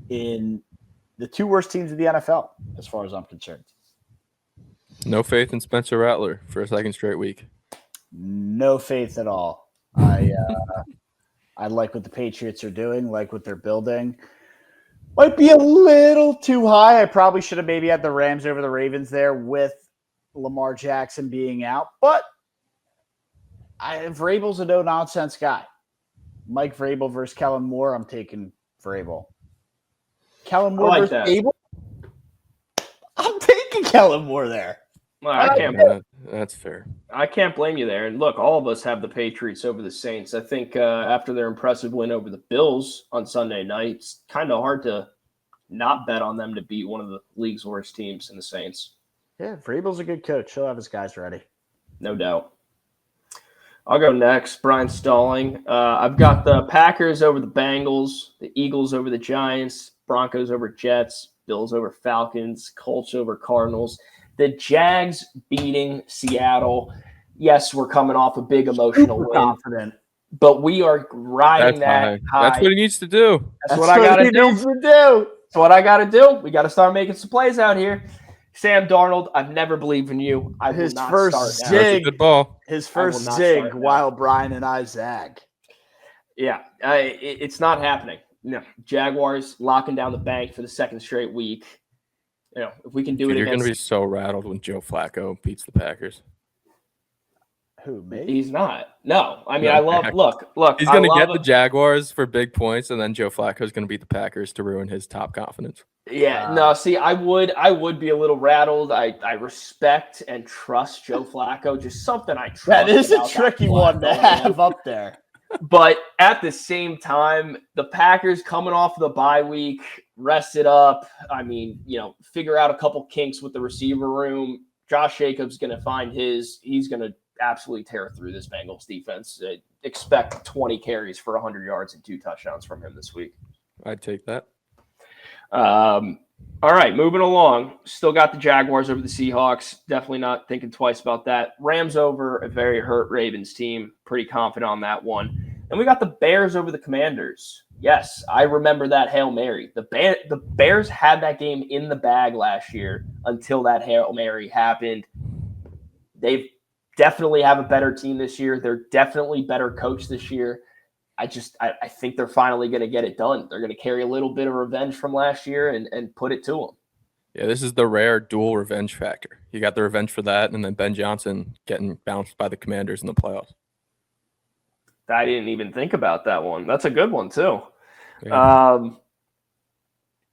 in the two worst teams of the NFL, as far as I'm concerned. No faith in Spencer Rattler for a second straight week. No faith at all. I like what the Patriots are doing, like what they're building. Might be a little too high. I probably should have maybe had the Rams over the Ravens there with Lamar Jackson being out. But Vrabel's a no-nonsense guy. Mike Vrabel versus Kellen Moore, I'm taking Vrabel. Kellen Moore like versus that. Vrabel? I'm taking Kellen Moore there. Well, I can't. That's fair. I can't blame you there. And look, all of us have the Patriots over the Saints. I think after their impressive win over the Bills on Sunday night, it's kind of hard to not bet on them to beat one of the league's worst teams in the Saints. Yeah, Vrabel's a good coach. He'll have his guys ready. No doubt. I'll go next. Brian Stalling. I've got the Packers over the Bengals, the Eagles over the Giants, Broncos over Jets, Bills over Falcons, Colts over Cardinals. The Jags beating Seattle. Yes, we're coming off a big emotional win, confident. but we are riding that high. That's what he needs to do. That's what I got to do. Needs to do. That's what I got to do. We got to start making some plays out here. Sam Darnold, I've never believed in you. I will His not first start now. That's a zig. good ball. His I will first not zig start now. while Brian and I zag. Yeah, it's not happening. No, Jaguars locking down the bank for the second straight week. You know, if we can do Dude, it you're going against, to be so rattled when Joe Flacco beats the Packers. Who, me? he's not. No, I mean, No, I love. Look. He's I going to love get the him. Jaguars for big points, and then Joe Flacco's going to beat the Packers to ruin his top confidence. Yeah, no. See, I would be a little rattled. I respect and trust Joe Flacco. Just something I trust. That is a about that tricky one to Flacco, man. have up there. But at the same time, the Packers coming off the bye week, rested up. I mean, figure out a couple kinks with the receiver room. Josh Jacobs going to find his. He's going to absolutely tear through this Bengals defense. Expect 20 carries for 100 yards and 2 touchdowns from him this week. I'd take that. All right, moving along. Still got the Jaguars over the Seahawks. Definitely not thinking twice about that. Rams over a very hurt Ravens team. Pretty confident on that one. And we got the Bears over the Commanders. Yes, I remember that Hail Mary. The Bears had that game in the bag last year until that Hail Mary happened. They definitely have a better team this year. They're definitely better coached this year. I think they're finally going to get it done. They're going to carry a little bit of revenge from last year and put it to them. Yeah, this is the rare dual revenge factor. You got the revenge for that, and then Ben Johnson getting bounced by the Commanders in the playoffs. I didn't even think about that one. That's a good one too. Yeah.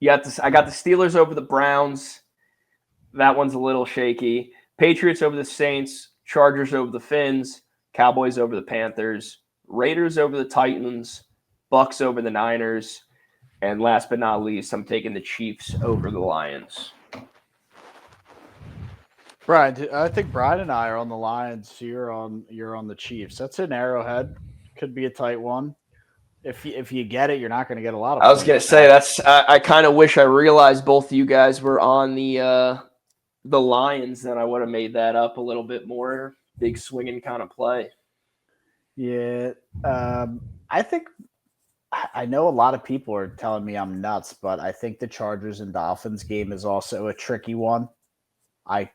I got the Steelers over the Browns. That one's a little shaky. Patriots over the Saints. Chargers over the Finns. Cowboys over the Panthers. Raiders over the Titans. Bucks over the Niners. And last but not least, I'm taking the Chiefs over the Lions. Brian, I think Brian and I are on the Lions. You're on the Chiefs. That's an Arrowhead. Could be a tight one. If you get it, you're not going to get a lot of. I was going to say I kind of wish I realized both of you guys were on the Lions. Then I would have made that up a little bit more. Big swinging kind of play. Yeah, I think I know a lot of people are telling me I'm nuts, but I think the Chargers and Dolphins game is also a tricky one. It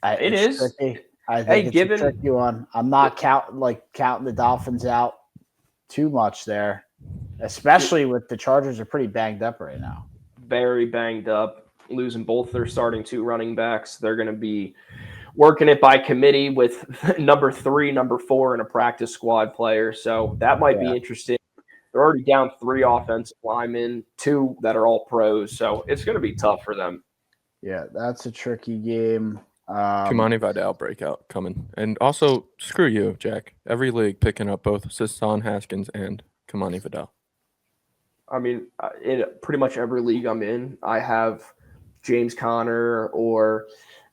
it's is. tricky. I think it's a tricky one. I'm not counting the Dolphins out too much there, especially with the Chargers are pretty banged up right now. Very banged up, losing both their starting 2 running backs. They're going to be working it by committee with number 3, number 4, and a practice squad player. So that might be interesting. They're already down 3 offensive linemen, 2 that are all pros. So it's going to be tough for them. Yeah, that's a tricky game. Kimani Vidal breakout coming. And also, screw you, Jack. Every league picking up both Sisson Haskins and Kimani Vidal. I mean, in pretty much every league I'm in, I have James Conner or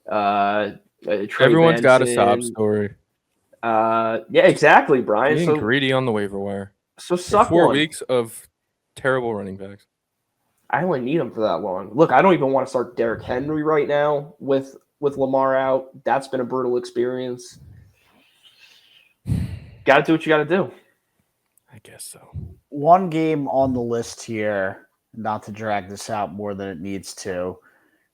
Trey Everyone's got a Benson. sob story. Yeah, exactly, Brian. Being So greedy on the waiver wire. So For suck 4 one. weeks of terrible running backs. I only need him for that long. Look, I don't even want to start Derrick Henry right now with Lamar out. That's been a brutal experience. Got to do what you got to do. I guess so. One game on the list here not to drag this out more than it needs to.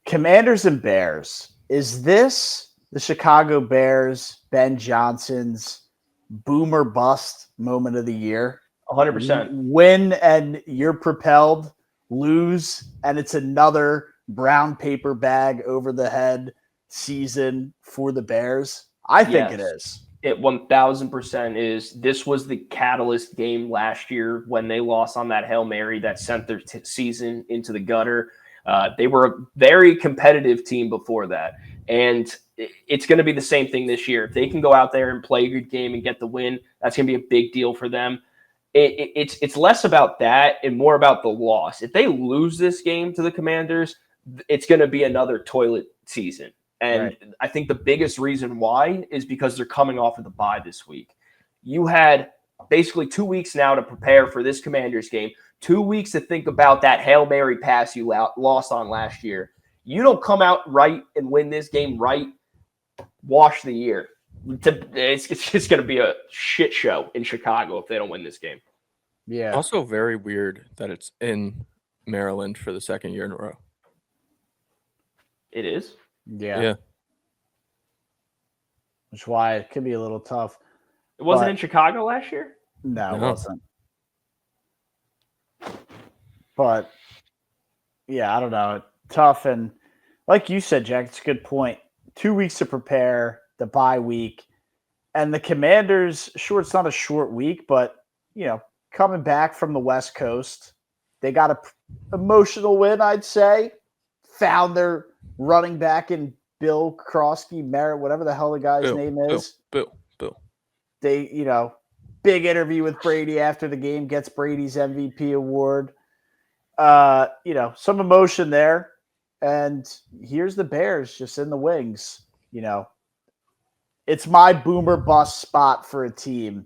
Commanders and Bears. Is this the Chicago Bears, Ben Johnson's boomer bust moment of the year? 100%. Win and you're propelled, lose, and it's another brown paper bag over the head season for the Bears? I think it is. It 1000% is. This was the catalyst game last year when they lost on that Hail Mary that sent their season into the gutter. They were a very competitive team before that. And it's going to be the same thing this year. If they can go out there and play a good game and get the win, that's going to be a big deal for them. It's less about that and more about the loss. If they lose this game to the Commanders, it's going to be another toilet season. And right. I think the biggest reason why is because they're coming off of the bye this week. You had basically 2 weeks now to prepare for this Commanders game, 2 weeks to think about that Hail Mary pass you lost on last year. You don't come out right and win this game right, wash the year. It's just going to be a shit show in Chicago if they don't win this game. Yeah. Also very weird that it's in Maryland for the second year in a row. It is? Yeah. Which is why it could be a little tough. It wasn't in Chicago last year? No, it wasn't. But, yeah, I don't know. Tough. And like you said, Jack, it's a good point. 2 weeks to prepare, the bye week. And the Commanders, sure, it's not a short week, but, coming back from the West Coast, they got an emotional win, I'd say. Found their running back in Bill Krosky, Merritt, whatever the hell the guy's name is. Bill. They, big interview with Brady after the game, gets Brady's MVP award. Some emotion there. And here's the Bears just in the wings. It's my boomer bust spot for a team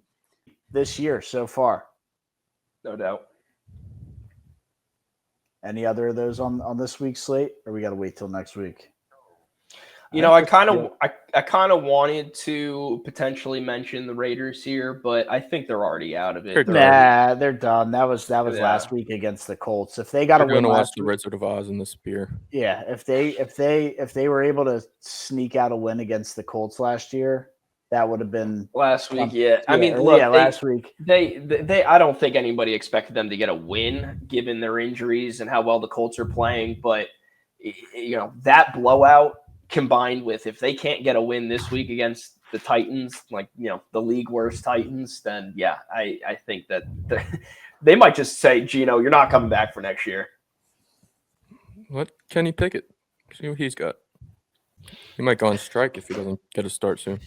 this year so far. No doubt. Any other of those on this week's slate, or we got to wait till next week? I kind of wanted to potentially mention the Raiders here, but I think they're already out of it. They're done. That was last week against the Colts. If they got to win, watch the Wizard of Oz in the spear. Yeah, if they were able to sneak out a win against the Colts last year, that would have been last week. Yeah, I mean, look, last week they I don't think anybody expected them to get a win given their injuries and how well the Colts are playing, but that blowout combined with if they can't get a win this week against the Titans, the league worst Titans, then I think that they might just say, Gino, you're not coming back for next year. Let Kenny Pickett see what he's got. He might go on strike if he doesn't get a start soon.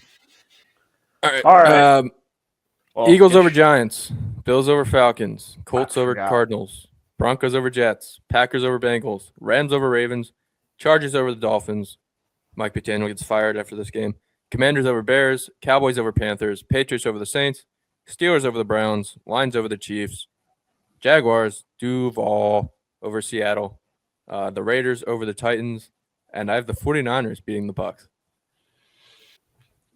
All right. Eagles over Giants, Bills over Falcons, Colts over Cardinals, Broncos over Jets, Packers over Bengals, Rams over Ravens, Chargers over the Dolphins. Mike McDaniel gets fired after this game. Commanders over Bears, Cowboys over Panthers, Patriots over the Saints, Steelers over the Browns, Lions over the Chiefs, Jaguars, Duval over Seattle, the Raiders over the Titans, and I have the 49ers beating the Bucs.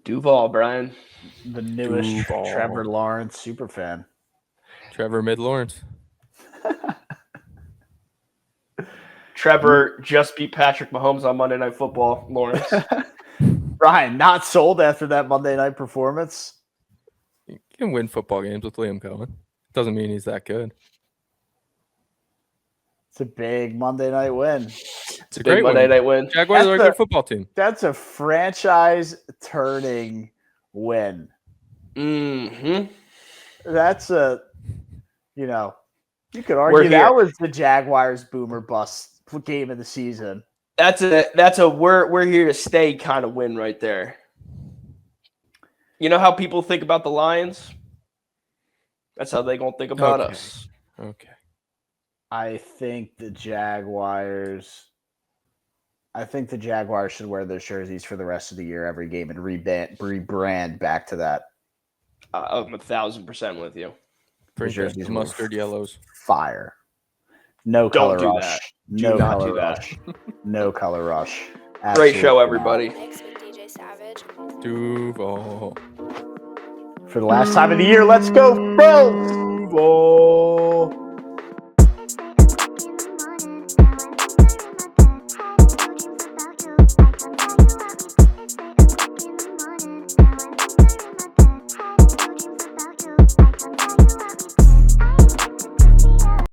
Duval, Brian. The newest Trevor Lawrence superfan. Trevor Mid-Lawrence. Trevor just beat Patrick Mahomes on Monday Night Football, Lawrence. Brian, not sold after that Monday night performance. You can win football games with Liam Cohen. Doesn't mean he's that good. It's a big Monday night win. It's a great Monday night win. Jaguars are a good football team. That's a franchise-turning win. Mm-hmm. That's you could argue that was the Jaguars boomer bust game of the season. That's a we're here to stay kind of win right there. You know how people think about the Lions? That's how they gonna think about us. Okay. I think the Jaguars should wear their jerseys for the rest of the year, every game, and rebrand back to that. I'm 1,000% with you. For jerseys, mustard yellows. Fire. No color Don't do rush. that. No color rush. No color rush. Great show, everybody. Duval. For the last time of the year, let's go, bro. Duval.